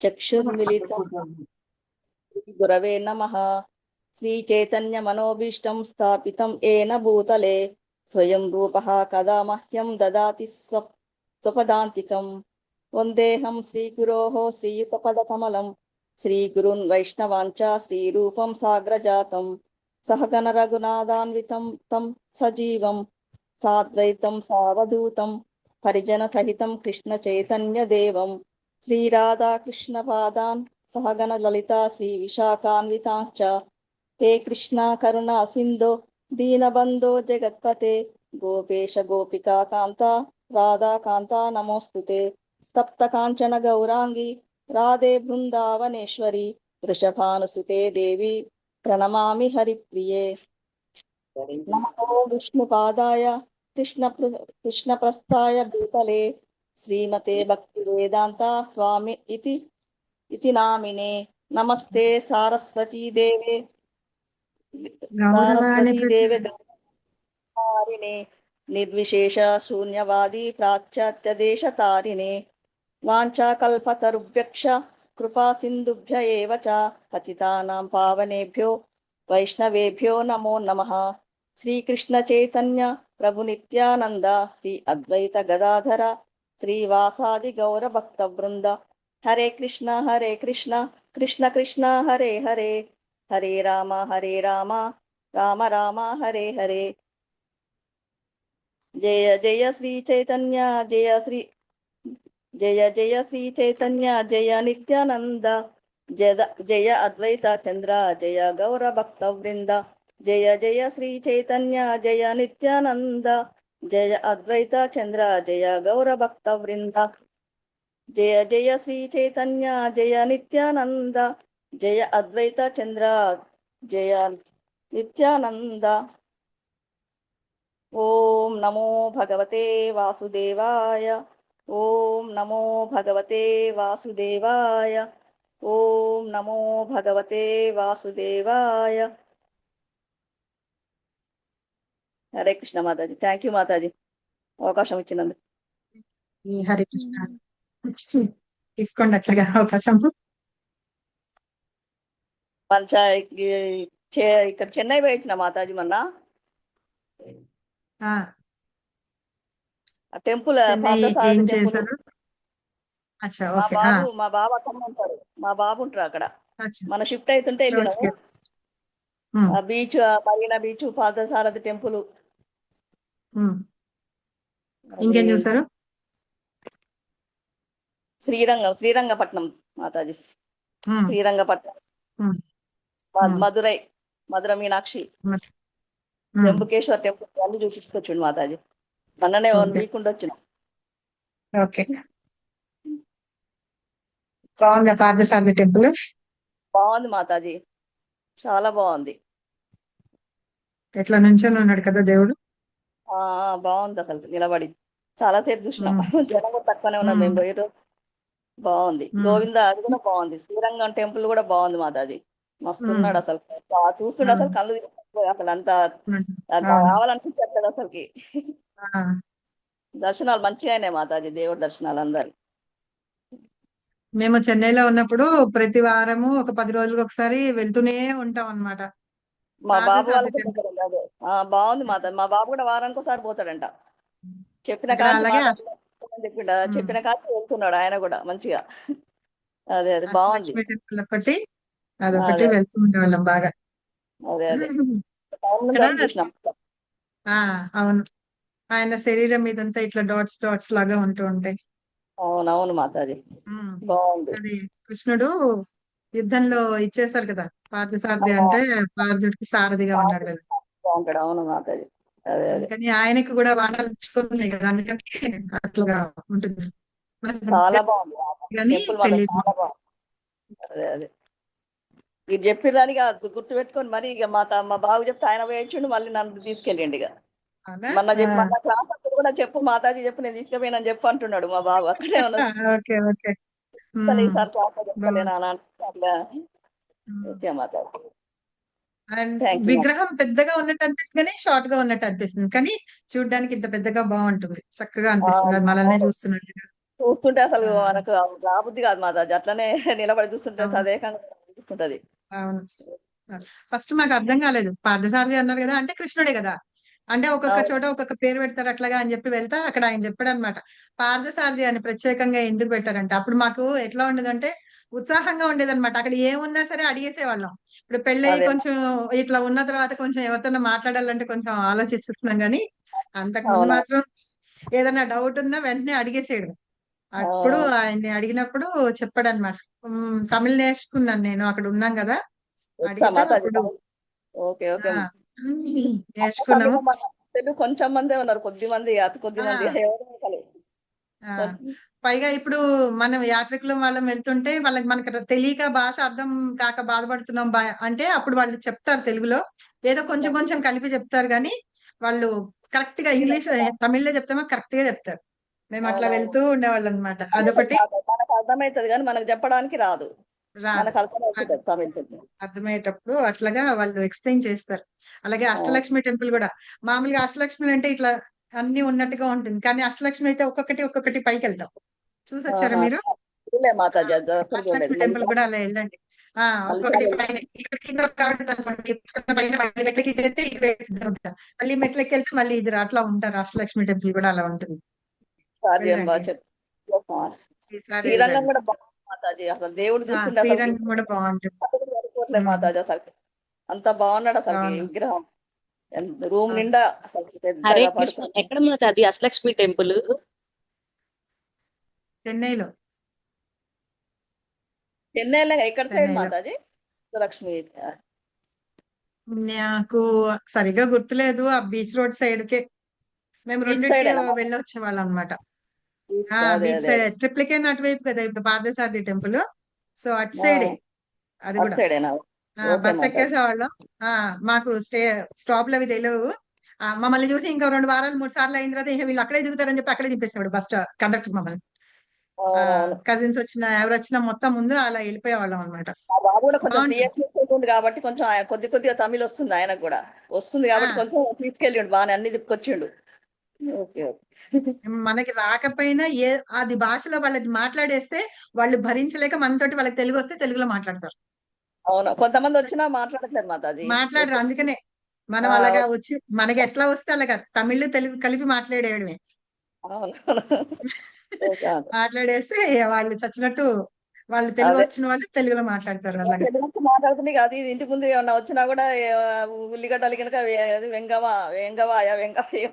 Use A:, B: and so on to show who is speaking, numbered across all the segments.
A: చక్షుర్మిలితం గురవే నమః. శ్రీచైతన్యమనోభీష్టం స్థాపితం ఏన భూతలే స్వయం రూపః కదా మహ్యం దదాతి స్వపదాంతికం. వందేహం శ్రీగురోః శ్రీయుతపదకమలం శ్రీగురున్ వైష్ణవాంచ శ్రీరూపం సాగ్రజాతం సహగణ రఘునాథాన్వితం తం సజీవం సాద్వైతం సావధూతం పరిజన సహితం కృష్ణ చైతన్య దేవం శ్రీరాధాకృష్ణపాదాన్ సహగణ లలితా శ్రీ విశాఖాన్వితాంచ హే కృష్ణ కరుణా సింధో దీనబంధో జగత్పతే గోపేశ గోపికా కాంత రాధాకాంత నమోస్తుతే. తప్త కాంచన గౌరాంగి రాధే బృందావనేశ్వరి వృషభానుసుతే దేవి ప్రణమామి హరిప్రియే. నమో విష్ణుపాదాయ కృష్ణప్రస్థాయ భూతలే శ్రీమతే భక్తి వేదాంత స్వామి ఇతి నామినే. నమస్తే సారస్వతీ దేవే ధారిణే నిర్విశేష శూన్యవాది ప్రాచ్యాత్య దేశ తారిణే. వాంఛాకల్పతరుభ్యక్ష కృపా సింధుభ్య ఏవ చ పతితానాం పావనేభ్యో వైష్ణవేభ్యో నమో నమః. శ్రీకృష్ణ చైతన్య ప్రభు నిత్యానంద శ్రీ అద్వైత గదాధర శ్రీవాసాది గౌర భక్త బృంద. హరే కృష్ణ కృష్ణ కృష్ణ హరే హరే హరే రామ రామ రామ హరే హరే. జయ జయ శ్రీ చైతన్య జయ శ్రీ చైతన్య జయ నిత్యానంద జయ అద్వైత చంద్ర జయ గౌర భక్త వృంద. జయ జయ శ్రీ చైతన్య జయ నిత్యానంద జయ అద్వైత చంద్ర జయ గౌర భక్త వృంద. జయ జయ శ్రీ చైతన్య జయ నిత్యానంద జయ అద్వైత చంద్ర జయ నిత్యానంద. ఓం నమో భగవతే వాసుదేవాయ. ఓం నమో భగవతే వాసుదేవాయ. ఓం నమో భగవతే వాసుదేవాయ. హరే కృష్ణ మాతాజీ. థ్యాంక్ యూ మాతాజీ అవకాశం ఇచ్చినందుకు.
B: హరే కృష్ణ. తీసుకోండి అట్లాగా అవకాశం.
A: ఇక్కడ చెన్నై పోయి వచ్చిన మాతాజీ మొన్న టెంపుల్ టెంపుల్. మా బాబు అక్కడ ఉంటాడు. మా బాబు ఉంటారు అక్కడ. మన షిఫ్ట్ అవుతుంటే వెళ్ళినాము. Beach Marina beach Parthasarathy temple.
B: ఇంకేం చూసారు?
A: శ్రీరంగపట్నం మాతాజీ. శ్రీరంగపట్నం, మధుర మీనాక్షి, జంబుకేశ్వర్ టెంపుల్ అన్ని చూపించుకొచ్చిండు మాతాజీ. మొన్ననే 1 వీక్ ఉండొచ్చిన.
B: బాగుంది పార్థసారథి టెంపుల్.
A: బాగుంది మాతాజీ, చాలా బాగుంది.
B: ఎట్లా నుంచొని ఉన్నాడు కదా దేవుడు.
A: బాగుంది అసలు నిలబడి చాలాసేపు చూసినాం. జనం కూడా తక్కువనే ఉన్నాం మేము పోయేరు. బాగుంది. గోవింద అది కూడా బాగుంది. శ్రీరంగం టెంపుల్ కూడా బాగుంది మాతాజీ. మస్తున్నాడు అసలు. చూస్తుండే అసలు కళ్ళు అసలు అంత రావాలనిపించట్లేదు అసలుకి. దర్శనాలు మంచిగా అయినాయి మాతాజీ, దేవుడి దర్శనాలు అందరు.
B: మేము చెన్నైలో ఉన్నప్పుడు ప్రతి వారము ఒక 10 రోజులకు ఒకసారి వెళ్తూనే ఉంటాం అన్నమాట.
A: మా బాబు వాళ్ళకి బాగుంది మాతాజీ. మా బాబు కూడా వారానికి ఒకసారి పోతాడంట. చెప్పిన కాచి వెళ్తున్నాడు ఆయన కూడా మంచిగా. అదే బాగుంది.
B: ఒకటి అదొకటి వెళ్తూ ఉండేవాళ్ళం బాగా. అవును, ఆయన శరీరం మీదంతా ఇట్లా డాట్స్ డాట్స్ లాగా ఉంటూ ఉంటాయి.
A: అవునవును మాతాజీ, బాగుంది.
B: అది కృష్ణుడు యుద్ధంలో ఇచ్చేసారు కదా పార్థసారథి అంటే, పార్థుడికి సారథిగా ఉన్నాడు కదా.
A: అవును మాతాజీ.
B: అందుకని ఆయనకి కూడా బాణాలు ఇచ్చుకోలేదు కదా, అందుకని అట్లా ఉంటుంది.
A: చాలా బాగుంది. అదే అదే మీరు చెప్పిరాని గుర్తు పెట్టుకొని మరి ఇక మా బాబు చెప్తే ఆయన వేయించుండు, మళ్ళీ నన్ను తీసుకెళ్ళండి. ఇక మొన్న క్లాస్ అప్పుడు కూడా చెప్పు మాతాజీ చెప్పు, నేను తీసుకుపోయినని చెప్పు అంటున్నాడు మా బాబు. అక్కడే ఉన్నాడు. ఈసారి క్లాస్ చెప్తలేనా అట్లా. ఓకే మాతాజీ.
B: విగ్రహం పెద్దగా ఉన్నట్టు అనిపిస్తుంది కానీ షార్ట్ గా ఉన్నట్టు అనిపిస్తుంది, కానీ చూడడానికి ఇంత పెద్దగా బాగుంటుంది, చక్కగా అనిపిస్తుంది. అది మనల్ని చూస్తున్నట్టుగా.
A: చూస్తుంటే అసలు
B: ఆ,
A: మనకు రాబుద్ది కాదు మాతాజీ, అట్లనే నిలబడి చూస్తుంటే
B: అవును
A: తదేకంగా అనిపిస్తుంటది.
B: అవును. ఫస్ట్ మాకు అర్థం కాలేదు, పార్థసారథి అన్నారు కదా అంటే కృష్ణుడే కదా, అంటే ఒక్కొక్క
A: అవును
B: చోట ఒక్కొక్క పేరు పెడతారు అట్లాగా అని చెప్పి వెళ్తా అక్కడ ఆయన చెప్పాడు అనమాట, పార్థసారథి అని ప్రత్యేకంగా ఎందుకు పెట్టారంటే అప్పుడు మాకు ఎట్లా ఉండేదంటే ఉత్సాహంగా ఉండేదన్నమాట. అక్కడ ఏమున్నా సరే అడిగేసేవాళ్ళం. ఇప్పుడు పెళ్ళయి
A: అదే.
B: కొంచెం ఇట్లా ఉన్న తర్వాత కొంచెం ఎవరితోనో మాట్లాడాలంటే కొంచెం ఆలోచిస్తున్నాం కానీ అంతకు ముందు
A: అవునా.
B: మాత్రం ఏదైనా డౌట్ ఉన్నా వెంటనే అడిగేసేయడం. అప్పుడు
A: అవునవును.
B: ఆయన్ని అడిగినప్పుడు చెప్పాడనమాట. తమిళ్ నేర్చుకున్నాను నేను, అక్కడ ఉన్నాం కదా,
A: వచ్చా
B: అడిగితే
A: మాతాజీ
B: అప్పుడు
A: తమిళ్? Okay okay.
B: ఆ
A: అమ్మ తమిళ
B: నేర్చుకున్నాము.
A: మన తెలుగు కొంచెం మందే ఉన్నారు, కొద్ది మంది, అతి కొద్ది
B: ఆ
A: మంది, ఎవరు అసలు.
B: ఆ పైగా ఇప్పుడు మనం యాత్రికులు వాళ్ళం వెళ్తుంటే వాళ్ళకి మనకి తెలియక భాష అర్థం కాక బాధపడుతున్నాం అంటే అప్పుడు వాళ్ళు చెప్తారు తెలుగులో, ఏదో కొంచెం కొంచెం కలిపి చెప్తారు కానీ వాళ్ళు కరెక్ట్ గా ఇంగ్లీష్ తమిళ్లో చెప్తామో కరెక్ట్ గా చెప్తారు. మేము అట్లా
A: అవునవును.
B: వెళ్తూ ఉండేవాళ్ళం అనమాట.
A: అర్థమవుతది
B: అదొకటి.
A: మాతాజీ, మనకు అర్థమవుతుంది కానీ మనకు చెప్పడానికి రాదు.
B: రాదు.
A: మనకు అర్థమవుతుంది తమిళ్ తెలుగు.
B: అర్థమయ్యేటప్పుడు అట్లాగా వాళ్ళు ఎక్స్ప్లెయిన్ చేస్తారు. అలాగే
A: అవును.
B: అష్టలక్ష్మి టెంపుల్ కూడా మామూలుగా అష్టలక్ష్మి అంటే ఇట్లా అన్ని ఉన్నట్టుగా ఉంటుంది, కానీ అష్టలక్ష్మి అయితే ఒక్కొక్కటి ఒక్కొక్కటి పైకి వెళ్తాం. చూసి వచ్చారా
A: ఆహా.
B: మీరు?
A: చూడలే
B: ఆ,
A: మాతాజీ, అది అసలు చూడలేదు.
B: అష్టలక్ష్మి
A: మళ్ళీ
B: టెంపుల్ కూడా అలా వెళ్ళండి.
A: మళ్ళీ
B: ఒక్కొక్కటి
A: సారి
B: పైన ఇక్కడ కింద ఒక ఆవిడ అనుకోండి, ఇక్కడ పైన మళ్ళీ మెట్లకి వెళ్తే ఇక్కడ ఇద్దరు ఉంటారు, మళ్ళీ మెట్లకి వెళ్తే మళ్ళీ ఇద్దరు అట్లా ఉంటారు. అష్టలక్ష్మి టెంపుల్ కూడా అలా ఉంటుంది.
A: కార్యం
B: వెళ్ళండి ఈసారి
A: శ్రీరంగం
B: వెళ్ళండి.
A: కూడా బాగుంది మాతాజీ, అసలు దేవుడు చూస్తుండే అసలు
B: శ్రీరంగం కూడా బాగుంటుంది.
A: సరిపోవట్లేదు
B: ఉమ్,
A: మాతాజీ అసలు. అంత బాగున్నాడు అసలు
B: అవును
A: విగ్రహం, రూమ్
B: అవును.
A: నిండా అసలు
C: హరే
A: పెద్దగా
C: కృష్ణ,
A: పడుకో.
C: ఎక్కడ మాతాజీ అష్టలక్ష్మి టెంపుల్?
B: చెన్నైలో.
A: చెన్నైలో ఎక్కడ సైడ్
B: చెన్నైలో
A: మాతాజీ? లక్ష్మి.
B: నాకు సరిగా గుర్తులేదు, ఆ బీచ్ రోడ్ సైడ్ కే మేము
A: బీచ్
B: రెండిటికి
A: సైడేనా?
B: వెళ్ళొచ్చే వాళ్ళం అనమాట.
A: అదే
B: బీచ్
A: అదే
B: సైడ్
A: అదే.
B: ట్రిప్లికేన్ అటువైపు కదా ఇప్పుడు పార్థసారథి టెంపుల్, సో అటు
A: ఆ,
B: సైడే అది
A: అటు
B: కూడా.
A: సైడేనా? ఓకే
B: బస్
A: మాతాజీ.
B: ఎక్కేసేవాళ్ళం. మాకు స్టాప్లు అవి తెలియవు. మమ్మల్ని చూసి ఇంకా 2 వారాలు 3 సార్లు అయిన తర్వాత వీళ్ళు అక్కడే దిగుతారని చెప్పి అక్కడే దింపేసేవాడు బస్ కండక్టర్ మమ్మల్ని.
A: అవునవును.
B: కజిన్స్ వచ్చినా ఎవరు వచ్చినా మొత్తం ముందు అలా వెళ్ళిపోయేవాళ్ళం అనమాట.
A: మా బాబు కూడా కొంచెం
B: బాగుంటుంది.
A: సిఎస్సి ఉంటుంది కాబట్టి కొంచెం కొద్ది కొద్దిగా తమిళ్ వస్తుంది ఆయనకు కూడా, వస్తుంది
B: ఆ
A: కాబట్టి కొంచెం తీసుకెళ్ళిండు, బాగానే అన్ని తిప్పుకొచ్చిండు. Okay okay.
B: మనకి రాకపోయినా అది భాషలో వాళ్ళకి మాట్లాడేస్తే వాళ్ళు భరించలేక మనతోటి వాళ్ళకి తెలుగు వస్తే తెలుగులో మాట్లాడతారు.
A: అవును, కొంతమంది వచ్చినా మాట్లాడట్లేదు మాతాజీ.
B: మాట్లాడరు, అందుకనే మనం
A: ఆ,
B: అలాగా వచ్చి మనకి ఎట్లా వస్తే అలాగా తమిళ్ తెలుగు కలిపి మాట్లాడేయడమే.
A: అవును. ఓకే.
B: మాట్లాడేస్తే వాళ్ళు చచ్చినట్టు వాళ్ళు తెలుగు
A: అదే.
B: వచ్చిన వాళ్ళు తెలుగులో మాట్లాడతారు అలాగా.
A: తెలుగు మాట్లాడుతుంది కాదు, ఇది ఇంటి ముందు ఏమన్నా వచ్చినా కూడా ఉల్లిగడ్డలు కనుక వెంగవా వెంగవాయ వెంగవాయ.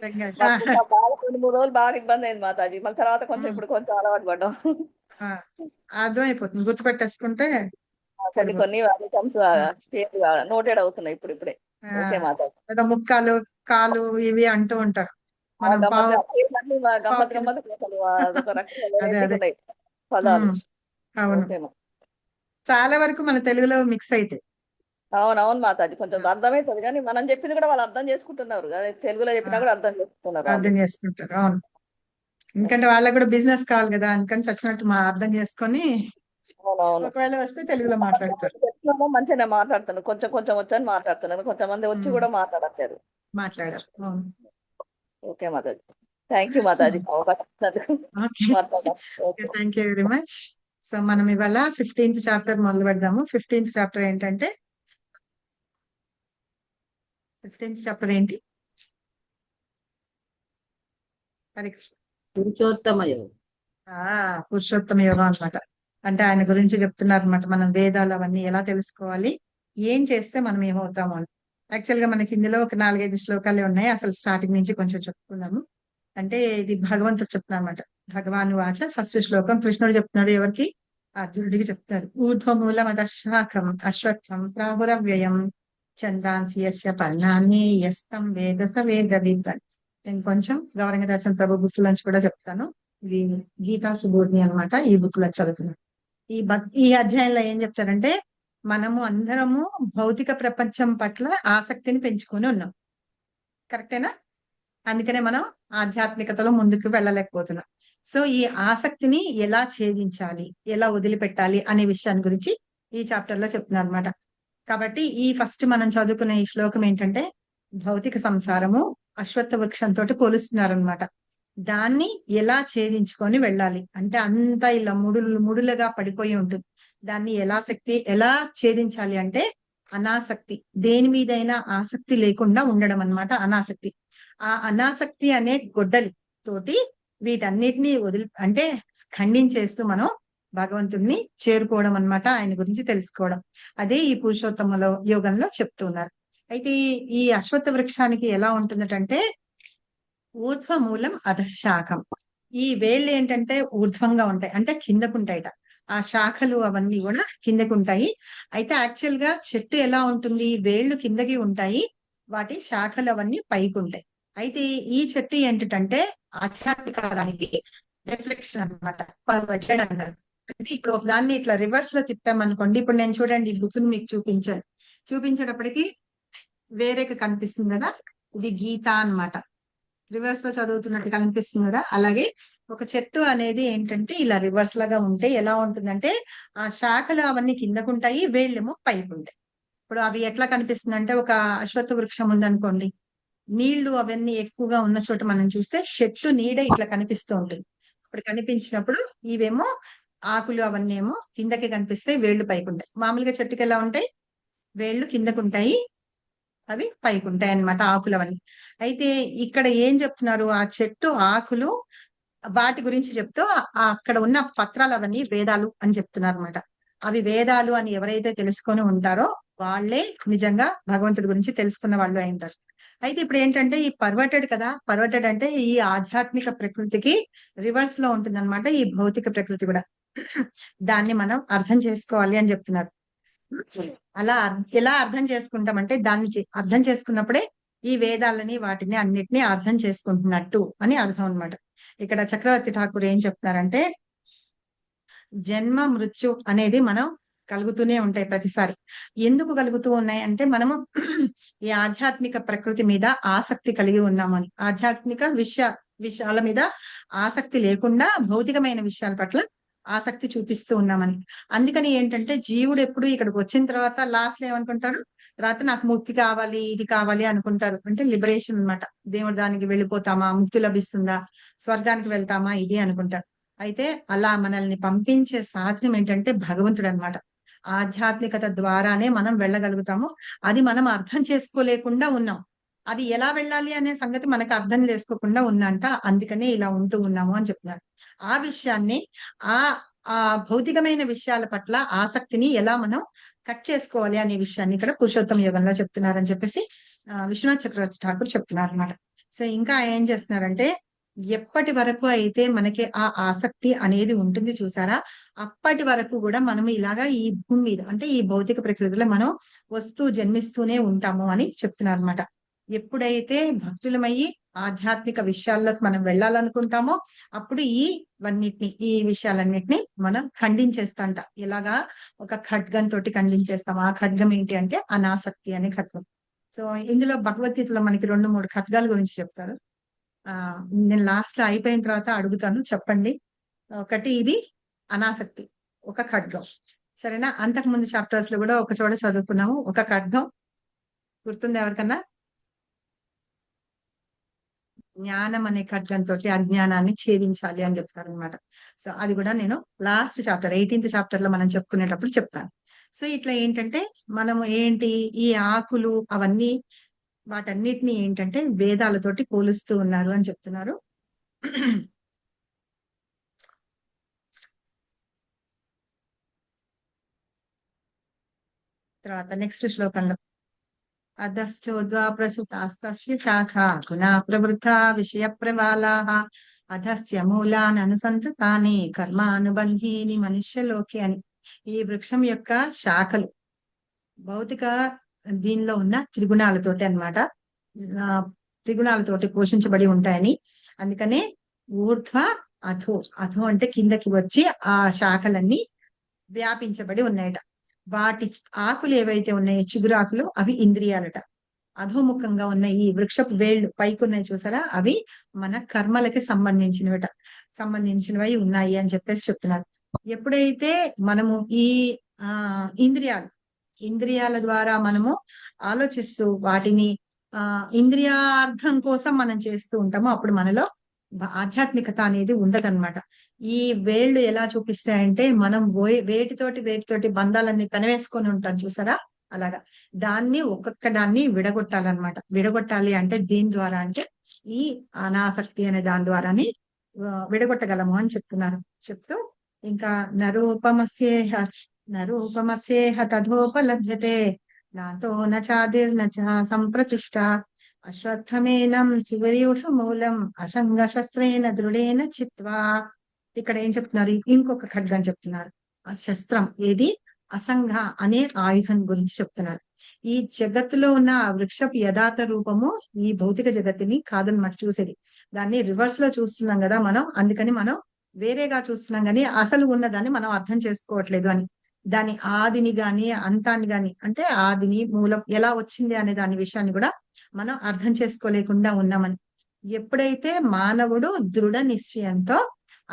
A: మాకు బాగా 2 3 రోజులు బాగా ఇబ్బంది అయింది మాతాజీ, మళ్ళీ తర్వాత కొంచెం
B: ఉమ్,
A: ఇప్పుడు కొంచెం అలవాటు పడ్డాం.
B: ఆ, అర్థమైపోతుంది, గుర్తుపెట్టేసుకుంటే
A: కొన్ని
B: సరిపోతుంది.
A: కొన్ని ఐటమ్స్
B: ఆ,
A: నోటెడ్ అవుతున్నాయి ఇప్పుడు ఇప్పుడే.
B: ఆ,
A: ఓకే మాతాజీ.
B: లేదా ముక్కాలు కాలు ఇవి అంటూ ఉంటారు.
A: ఆ
B: మనం
A: గమ్మత్
B: పావు
A: పేర్లన్నీ
B: పావు
A: గమ్మత్
B: కిలో
A: గమ్మత్ అసలు అదొక రకంగా
B: అదే
A: వెరైటీగా
B: అదే.
A: ఉన్నాయి పదాలు.
B: ఉమ్, అవును.
A: ఓకే
B: చాలా వరకు మన తెలుగులో మిక్స్ అయితే
A: అవునవును మాతాజీ, కొంచెం అర్థమవుతుంది కానీ మనం చెప్పింది కూడా వాళ్ళు అర్థం చేసుకుంటున్నారు, అదే తెలుగులో చెప్పినా కూడా అర్థం చేసుకుంటున్నారు వాళ్ళు.
B: అర్థం చేసుకుంటారు. అవును, ఎందుకంటే వాళ్ళకి కూడా బిజినెస్ కావాలి కదా, అందుకని చచ్చినట్టు అర్థం చేసుకొని
A: అవునవును.
B: ఒకవేళ వస్తే తెలుగులో మాట్లాడతారు.
A: చెప్తున్నామో మంచిగానే మాట్లాడుతున్నాను, కొంచెం కొంచెం వచ్చని మాట్లాడుతున్నాను, కొంతమంది వచ్చి
B: ఉమ్,
A: కూడా మాట్లాడట్లేదు.
B: మాట్లాడారు. అవును.
A: Okay Mataji. Thank you Mataji, అవకాశం ఇచ్చినందుకు
B: ఓకే.
A: మాట్లాడదాం. Okay.
B: Thank you very much. So మనం ఇవాళ 15th చాప్టర్ మొదలు పెడదాము. 15th చాప్టర్ ఏంటంటే 15th చాప్టర్ ఏంటి? హరే కృష్ణ.
C: పురుషోత్తమ యోగం.
B: పురుషోత్తమ యోగం అన్నమాట. అంటే ఆయన గురించి చెప్తున్నారు అనమాట, మనం వేదాలు అవన్నీ ఎలా తెలుసుకోవాలి, ఏం చేస్తే మనం ఏమవుతాము అని. యాక్చువల్ గా మనకి ఇందులో ఒక 4 5 శ్లోకాలే ఉన్నాయి, అసలు స్టార్టింగ్ నుంచి కొంచెం చెప్పుకుందాము. అంటే ఇది భగవంతుడు చెప్తున్నారు అనమాట. భగవాన్ వాచ ఫస్ట్ శ్లోకం కృష్ణుడు చెప్తున్నాడు ఎవరికి? అర్జునుడికి చెప్తారు. ఊర్ధ్వమూలం అధశాఖం అశ్వత్థం ప్రాహురవ్యయం ఛందాంసి యస్య పర్ణాన్ని యస్తం వేద స వేదవిద్ అని. నేను కొంచెం గౌరంగ దర్శన ప్రభు బుక్ నుంచి కూడా చెప్తాను. ఇది గీతా సుబోధిని అన్నమాట, ఈ బుక్ లో చదువుతున్నాను. ఈ అధ్యాయంలో ఏం చెప్తారంటే మనము అందరము భౌతిక ప్రపంచం పట్ల ఆసక్తిని పెంచుకొని ఉన్నాం, కరెక్టేనా? అందుకనే మనం ఆధ్యాత్మికతలో ముందుకు వెళ్ళలేకపోతున్నాం. సో ఈ ఆసక్తిని ఎలా ఛేదించాలి, ఎలా వదిలిపెట్టాలి అనే విషయాన్ని గురించి ఈ చాప్టర్ లో చెప్తున్నారు అనమాట. కాబట్టి ఈ ఫస్ట్ మనం చదువుకునే ఈ శ్లోకం ఏంటంటే భౌతిక సంసారము అశ్వత్థ వృక్షంతో పోలుస్తున్నారు అనమాట. దాన్ని ఎలా ఛేదించుకొని వెళ్ళాలి అంటే అంతా ఇలా ముడులుగా పడిపోయి ఉంటుంది. దాన్ని ఎలా ఛేదించాలి అంటే అనాసక్తి, దేని మీదైనా ఆసక్తి లేకుండా ఉండడం అన్నమాట అనాసక్తి. ఆ అనాసక్తి అనే గొడ్డలి తోటి వీటన్నిటిని అంటే ఖండించేస్తూ మనం భగవంతుడిని చేరుకోవడం అన్నమాట, ఆయన గురించి తెలుసుకోవడం. అదే ఈ పురుషోత్తమ యోగంలో చెప్తూ ఉన్నారు. అయితే ఈ అశ్వత్థ వృక్షానికి ఎలా ఉంటుందంటే ఊర్ధ్వ మూలం అధశాఖం. ఈ వేళ్ళు ఏంటంటే ఊర్ధ్వంగా ఉంటాయి, అంటే కిందకుంటాయిట. ఆ శాఖలు అవన్నీ కూడా కిందకు ఉంటాయి. అయితే యాక్చువల్ గా చెట్టు ఎలా ఉంటుంది, వేళ్ళు కిందకి ఉంటాయి, వాటి శాఖలు అవన్నీ పైకి ఉంటాయి. అయితే ఈ చెట్టు ఏంటంటే ఆధ్యాత్మికానికి రిఫ్లెక్షన్ అనమాట, పర్వటెడ్ అంటారు. అంటే ఇప్పుడు దాన్ని ఇట్లా రివర్స్ లో తిప్పామనుకోండి, ఇప్పుడు నేను చూడండి ఈ బుక్ ని మీకు చూపించేటప్పటికి వేరేగా కనిపిస్తుంది కదా, ఇది గీత అన్నమాట. రివర్స్ లో చదువుతున్నట్టు కనిపిస్తుంది కదా. అలాగే ఒక చెట్టు అనేది ఏంటంటే ఇలా రివర్స్ లాగా ఉంటే ఎలా ఉంటుందంటే ఆ శాఖలు అవన్నీ కిందకుంటాయి, వేళ్ళేమో పైకి ఉంటాయి. ఇప్పుడు అవి ఎట్లా కనిపిస్తుంది అంటే, ఒక అశ్వత్థ వృక్షం ఉందనుకోండి, నీళ్లు అవన్నీ ఎక్కువగా ఉన్న చోట మనం చూస్తే చెట్టు నీడ ఇట్లా కనిపిస్తూ ఉంటుంది. ఇప్పుడు కనిపించినప్పుడు ఇవేమో ఆకులు అవన్నీ ఏమో కిందకి కనిపిస్తాయి, వేళ్ళు పైకి ఉంటాయి. మామూలుగా చెట్టుకి ఎలా ఉంటాయి, వేళ్ళు కిందకుంటాయి, అవి పైకి ఉంటాయి అన్నమాట ఆకులు అవన్నీ. అయితే ఇక్కడ ఏం చెప్తున్నారు, ఆ చెట్టు ఆకులు వాటి గురించి చెప్తూ అక్కడ ఉన్న పత్రాలు అవన్నీ వేదాలు అని చెప్తున్నారు అనమాట. అవి వేదాలు అని ఎవరైతే తెలుసుకొని ఉంటారో వాళ్ళే నిజంగా భగవంతుడి గురించి తెలుసుకున్న వాళ్ళు అయి ఉంటారు. అయితే ఇప్పుడు ఏంటంటే ఈ పర్వటెడ్ కదా, పర్వటెడ్ అంటే ఈ ఆధ్యాత్మిక ప్రకృతికి రివర్స్ లో ఉంటుంది అనమాట ఈ భౌతిక ప్రకృతి కూడా. దాన్ని మనం అర్థం చేసుకోవాలి అని చెప్తున్నారు. అలా ఎలా అర్థం చేసుకుంటామంటే దాన్ని అర్థం చేసుకున్నప్పుడే ఈ వేదాలని వాటిని అన్నిటినీ అర్థం చేసుకుంటున్నట్టు అని అర్థం అన్నమాట. ఇక్కడ చక్రవర్తి ఠాకూర్ ఏం చెప్తారంటే, జన్మ మృత్యు అనేది మనం కలుగుతూనే ఉంటాయి ప్రతిసారి. ఎందుకు కలుగుతూ ఉన్నాయి అంటే మనము ఈ ఆధ్యాత్మిక ప్రకృతి మీద ఆసక్తి కలిగి ఉన్నామని, ఆధ్యాత్మిక విషయాల మీద ఆసక్తి లేకుండా భౌతికమైన విషయాల పట్ల ఆసక్తి చూపిస్తూ ఉన్నామని. అందుకని ఏంటంటే జీవుడు ఎప్పుడు ఇక్కడికి వచ్చిన తర్వాత లాస్ట్ లో ఏమనుకుంటారు, తర్వాత నాకు ముక్తి కావాలి, ఇది కావాలి అనుకుంటారు. అంటే లిబరేషన్ అన్నమాట. దేవుడి దానికి వెళ్ళిపోతామా, ముక్తి లభిస్తుందా, స్వర్గానికి వెళ్తామా, ఇది అనుకుంటారు. అయితే అలా మనల్ని పంపించే సాధనం ఏంటంటే భగవంతుడు అన్నమాట. ఆధ్యాత్మికత ద్వారానే మనం వెళ్ళగలుగుతాము. అది మనం అర్థం చేసుకోలేకుండా ఉన్నాం. అది ఎలా వెళ్ళాలి అనే సంగతి మనకు అర్థం చేసుకోకుండా ఉన్నంట. అందుకనే ఇలా ఉంటూ ఉన్నాము అని చెప్తున్నారు. ఆ విషయాన్ని ఆ ఆ భౌతికమైన విషయాల పట్ల ఆసక్తిని ఎలా మనం కట్ చేసుకోవాలి అనే విషయాన్ని ఇక్కడ పురుషోత్తమ యోగంలో చెప్తున్నారని చెప్పేసి విశ్వనాథ్ చక్రవర్తి ఠాకూర్ చెప్తున్నారు అనమాట. సో ఇంకా ఏం చేస్తున్నారంటే, ఎప్పటి వరకు అయితే మనకి ఆ ఆసక్తి అనేది ఉంటుంది చూసారా, అప్పటి వరకు కూడా మనం ఇలాగా ఈ భూమి మీద అంటే ఈ భౌతిక ప్రకృతిలో మనం జన్మిస్తూనే ఉంటాము అని చెప్తున్నారు అనమాట. ఎప్పుడైతే భక్తులమయ్యి ఆధ్యాత్మిక విషయాల్లోకి మనం వెళ్ళాలనుకుంటామో అప్పుడు ఈ విషయాలన్నిటిని మనం ఖండించేస్తాంట. ఇలాగా ఒక ఖడ్గం తోటి ఖండించేస్తాం. ఆ ఖడ్గం ఏంటి అంటే అనాసక్తి అనే ఖడ్గం. సో ఇందులో భగవద్గీతలో మనకి 2-3 ఖడ్గాల గురించి చెప్తారు. నేను లాస్ట్ లో అయిపోయిన తర్వాత అడుగుతాను, చెప్పండి. ఒకటి ఇది అనాసక్తి, ఒక ఖడ్గం. సరేనా? అంతకు ముందు చాప్టర్స్ లో కూడా ఒక చోట చదువుకున్నాము, ఒక ఖడ్గం గుర్తుంది ఎవరికన్నా? జ్ఞానం అనే ఖడ్గంతో అజ్ఞానాన్ని ఛేదించాలి అని చెప్తారు అనమాట. సో అది కూడా నేను లాస్ట్ చాప్టర్ 18th చాప్టర్ లో మనం చెప్పుకునేటప్పుడు చెప్తాను. సో ఇట్లా ఏంటంటే మనము ఈ ఆకులు అవన్నీ వాటన్నిటిని ఏంటంటే వేదాలతోటి పోలుస్తూ ఉన్నారు అని చెప్తున్నారు. తర్వాత నెక్స్ట్ శ్లోకంలో అధశ్చోద్వా ప్రసుతాస్తస్య శాఖా గుణా ప్రవృద్ధా విషయ ప్రవాళాః అధస్య మూలాన్ అనుసంతతాని కర్మానుబంధీని మనుష్యలోకి అని. ఈ వృక్షం యొక్క శాఖలు భౌతిక దీనిలో ఉన్న త్రిగుణాలతోటి అన్నమాట, త్రిగుణాలతోటి పోషించబడి ఉంటాయని. అందుకనే ఊర్ధ్వ అధో, అధో అంటే కిందకి వచ్చి ఆ శాఖలన్నీ వ్యాపించబడి ఉన్నాయట. వాటి ఆకులు ఏవైతే ఉన్నాయో చిగురాకులు అవి ఇంద్రియాలట. అధోముఖంగా ఉన్న ఈ వృక్షపు వేళ్ళు పైకి ఉన్నాయి చూసారా, అవి మన కర్మలకి సంబంధించినవి ఉన్నాయి అని చెప్పేసి చెప్తున్నారు. ఎప్పుడైతే మనము ఈ ఇంద్రియాల ద్వారా మనము ఆలోచిస్తూ వాటిని ఇంద్రియార్థం కోసం మనం చేస్తూ ఉంటామో అప్పుడు మనలో ఆధ్యాత్మికత అనేది ఉండదన్నమాట. ఈ వేళ్ళు ఎలా చూపిస్తాయంటే మనం వేటితోటి బంధాలన్నీ పెనవేసుకొని ఉంటాం చూసారా, అలాగా దాన్ని ఒక్కొక్క దాన్ని విడగొట్టాలన్నమాట. విడగొట్టాలి అంటే దీని ద్వారా అంటే ఈ అనాసక్తి అనే దాని ద్వారానే విడగొట్టగలము అని చెప్తున్నారు. చెప్తూ ఇంకా నరూపమస్యేహ తథోపలభ్యతే నాతో నచాదిర్న చ సంప్రతిష్ట అశ్వత్థమేనం శివరియుఢ మూలం అసంగ శస్త్రేణ దృఢేన చిత్వా. ఇక్కడ ఏం చెప్తున్నారు, ఇంకొక ఖడ్గం చెప్తున్నారు. ఆ శస్త్రం ఏది, అసంగ అనే ఆయుధం గురించి చెప్తున్నారు. ఈ జగత్తులో ఉన్న ఆ వృక్షపు యథార్థ రూపము ఈ భౌతిక జగత్తుని కాదనమాట చూసేది. దాన్ని రివర్స్ లో చూస్తున్నాం కదా మనం, అందుకని మనం వేరేగా చూస్తున్నాం కానీ అసలు ఉన్నదాన్ని మనం అర్థం చేసుకోవట్లేదు అని. దాని ఆదిని గాని అంతాన్ని గాని, అంటే ఆదిని మూలం ఎలా వచ్చింది అనే దాని విషయాన్ని కూడా మనం అర్థం చేసుకోలేకుండా ఉన్నామని. ఎప్పుడైతే మానవుడు దృఢ నిశ్చయంతో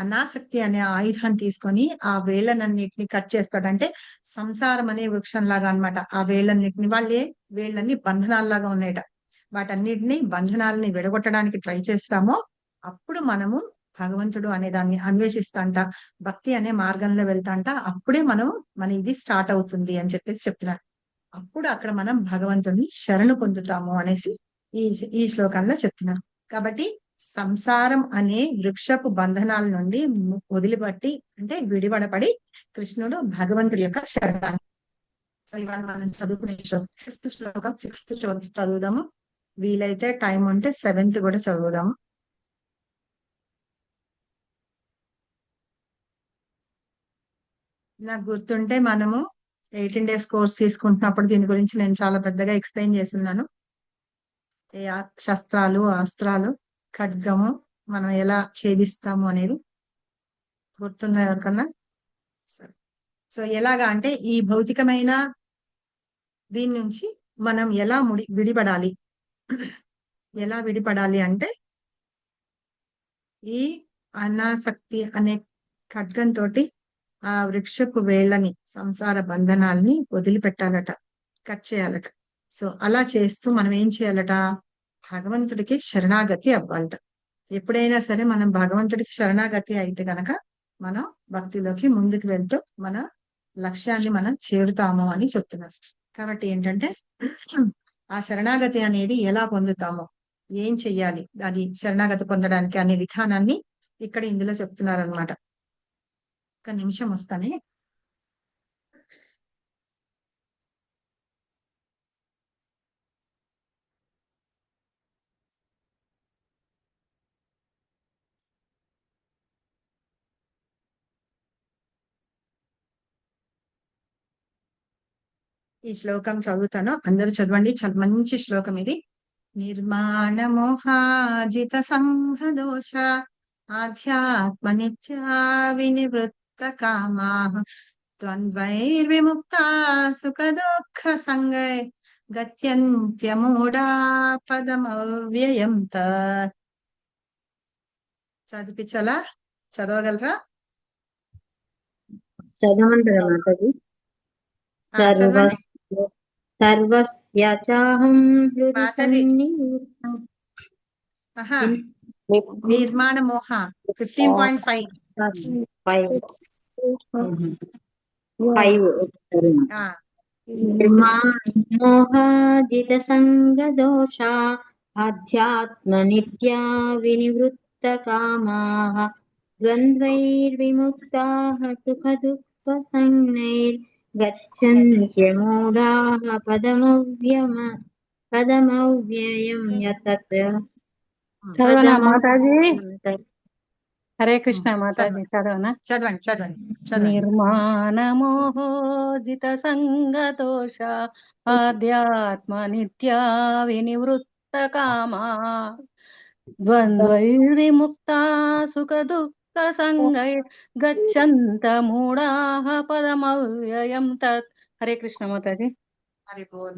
B: అనాసక్తి అనే ఆయుధం తీసుకొని ఆ వేళ్ళనన్నిటిని కట్ చేస్తాడంటే సంసారం అనే వృక్షం లాగా అనమాట. ఆ వేళ్ళన్నిటిని వేళ్ళన్ని బంధనాల్లాగా ఉన్నాయట. వాటన్నిటిని బంధనాలని విడగొట్టడానికి ట్రై చేస్తామో అప్పుడు మనము భగవంతుడు అనే దాన్ని అన్వేషిస్తాంట, భక్తి అనే మార్గంలో వెళ్తాంట. అప్పుడే మన ఇది స్టార్ట్ అవుతుంది అని చెప్పేసి చెప్తున్నారు. అప్పుడు అక్కడ మనం భగవంతుడిని శరణు పొందుతాము అనేసి ఈ ఈ శ్లోకంలో చెప్తున్నారు. కాబట్టి సంసారం అనే వృక్షపు బంధనాల నుండి వదిలిపట్టి అంటే విడిపడపడి కృష్ణుడు భగవంతుడి యొక్క శరణాన్ని. సో ఇవాళ మనం చదువుకునే శ్లోకం 5th శ్లోకం 6th చదువుదాము. వీలైతే టైం ఉంటే 7th కూడా చదువుదాము. నాకు గుర్తుంటే మనము 18 days కోర్స్ తీసుకుంటున్నప్పుడు దీని గురించి నేను చాలా పెద్దగా ఎక్స్ప్లెయిన్ చేస్తున్నాను. శస్త్రాలు, అస్త్రాలు, ఖడ్గము మనం ఎలా ఛేదిస్తాము అనేది గుర్తుందా ఎవరికన్నా? సో ఎలాగా అంటే ఈ భౌతికమైన దీని నుంచి మనం ఎలా విడిపడాలి, ఎలా విడిపడాలి అంటే ఈ అనాసక్తి అనే ఖడ్గంతో ఆ వృక్షపు వేళ్ళని, సంసార బంధనాల్ని వదిలిపెట్టాలట, కట్ చేయాలట. సో అలా చేస్తూ మనం ఏం చేయాలట, భగవంతుడికి శరణాగతి అవ్వాలట. ఎప్పుడైనా సరే మనం భగవంతుడికి శరణాగతి అయితే గనక మనం భక్తిలోకి ముందుకు వెళ్తూ మన లక్ష్యాన్ని మనం చేరుతాము అని చెప్తున్నారు. కాబట్టి ఏంటంటే ఆ శరణాగతి అనేది ఎలా పొందుతామో, ఏం చెయ్యాలి, అది శరణాగతి పొందడానికి అనే విధానాన్ని ఇక్కడ ఇందులో చెప్తున్నారు అనమాట. ఒక నిమిషం వస్తానే. ఈ శ్లోకం చదువుతాను, అందరూ చదవండి. చాలా మంచి శ్లోకం ఇది. నిర్మాణ మోహాజిత సంఘ దోష ఆధ్యాత్మ నిత్యా వినివృత్త కామా ద్వంద్వైర్విముక్తా సుఖ దుఃఖ సంగై గత్యంత్యమూఢా పదమవ్యయం తత్. చదివించాలా, చదవగలరా?
C: చదవమంటారా మాతాజీ?
B: చదవండి
C: సర్వస్య చాహం హృది
B: మాతాజీ.
C: సన్నిహితం.
B: ఆహా, నిర్మాణ మోహ 15.5.
C: 5 నిర్మాణమోహాజిత సంగ దోష ఆధ్యాత్మ నిత్యా వినివృత్త కామాః ద్వంద్వైర్విముక్తాః సుఖ దుఃఖ సంజ్ఞైర్ గచ్చన్త్యమూఢాః పదమవ్యయం యతత్.
D: చదవనా మాతాజీ? హరే కృష్ణ మాతాజీ, చదవనా?
B: చదవండి చదవండి.
D: నిర్మాణమోహోజిత సంగదోష ఆధ్యాత్మ నిత్యా వినివృత్త కామా ద్వంద్వైర్విముక్తా సుఖ దుఃఖ సంగై గచ్చంత మూఢాః పదమవ్యయం తత్. హరే కృష్ణ మాతాజీ.
B: హరి బోల్.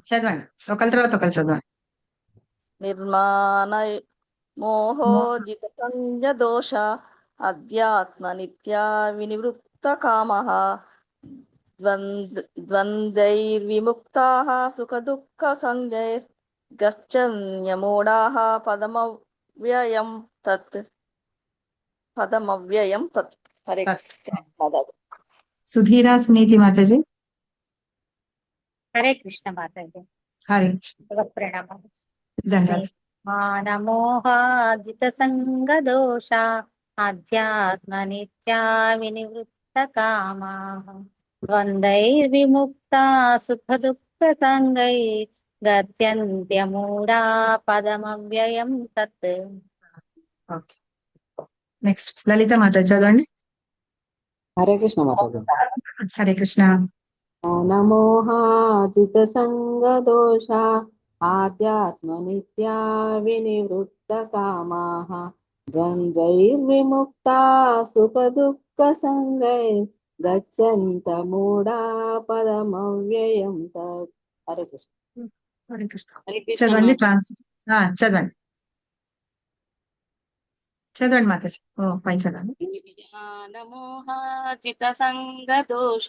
B: చదవండి, ఒకరి తర్వాత ఒకరు చదవండి.
A: నిర్మాణ మోహోజిత సంజ దోష అధ్యాత్మ నిత్యా వినివృత్త కామః ద్వంద్వైర్విముక్తాః సుఖ దుఃఖ సంజైర్ గచ్చన్యమూఢాః పదమవ్యయం తత్. పదమవ్యయం తత్. హరే
B: తత్.
A: కృష్ణ మాతాజీ.
B: సుధీరా సునీతి మాతాజీ.
C: హరే కృష్ణ మాతాజీ.
B: హరే కృష్ణ.
C: ప్రణామం.
B: ధన్యవాదాలు.
C: మానమోహాజిత సంగదోష ఆధ్యాత్మ నిత్యా వినివృత్త కామా ద్వంద్వైర్విముక్తా సుఖ దుఃఖ సంగై గత్యంత్యమూఢా పదమవ్యయం తత్.
B: ఓకే, నెక్స్ట్ లలిత మాతాజీ చదవండి.
E: హరే కృష్ణ మాతాజీ.
B: హరే కృష్ణ.
E: నమోహాజిత సంగదోష ఆధ్యాత్మ నిత్యా వినివృత్త కామాః ద్వంద్వైర్విముక్తా సుఖ దుఃఖ సంగై గచ్చంత మూఢా పదమవ్యయం తత్. హరే కృష్ణ.
B: హరే కృష్ణ.
A: హరే కృష్ణ
B: చదవండి.
A: మాతాజీ.
B: చదవండి చదవండి మాతాజీ. పైకి వెళ్ళాలి.
F: జ్ఞానమోహాజిత సంగదోష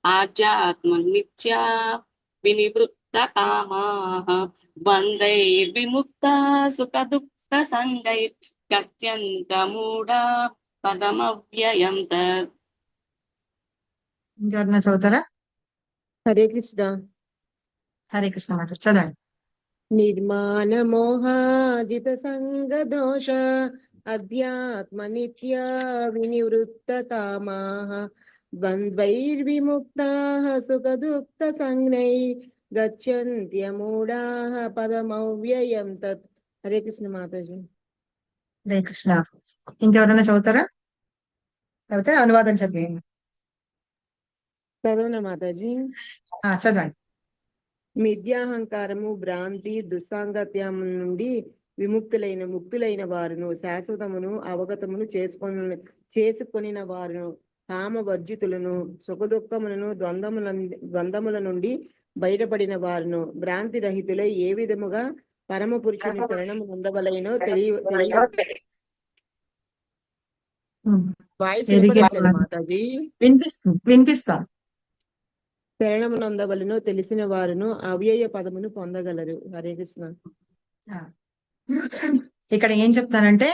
F: ఆధ్యాత్మ నిత్యా వినివృత్త కామాః ద్వంద్వైర్విముక్తా సుఖ దుఃఖ సంగై గత్యంత మూఢా పదమవ్యయం తత్.
B: ఇంకెవరన్నా చదువుతారా?
G: హరే కృష్ణ.
B: హరే కృష్ణ మాతాజీ చదవండి.
G: నిర్మాణమోహాజిత సంగదోష అధ్యాత్మ నిత్యా వినివృత్త కామాః ద్వంద్వైర్విముక్తాః సుఖ దుఃఖ సంజ్ఞై గచ్చంత్యమూఢాః పదమవ్యయం తత్. హరే కృష్ణ మాతాజీ.
B: హరే కృష్ణ. ఇంకెవరన్నా చదువుతారా? చదివితే అనువాదం చదివేయండి.
G: చదవన మాతాజీ.
B: చదవండి.
G: మిథ్యాహంకారము, భ్రాంతి, దుస్సాంగత్యం నుండి ముక్తులైన వారును, శాశ్వతమును అవగతమును చేసుకొనిన వారును, కామవర్జితులను, సుఖదుఖములను, ద్వంద్వముల నుండి బయటపడిన వారును, భ్రాంతి రహితులై ఏ విధముగా పరమ పురుషుని శరణము పొందవలెనో వాయిస్ వినపడట్లేదు మాతాజీ.
B: వినిపిస్తాం.
G: శరణము నందవలెనో తెలిసిన వారును అవ్యయ పదమును పొందగలరు. హరే కృష్ణ.
B: ఇక్కడ ఏం చెప్తానంటే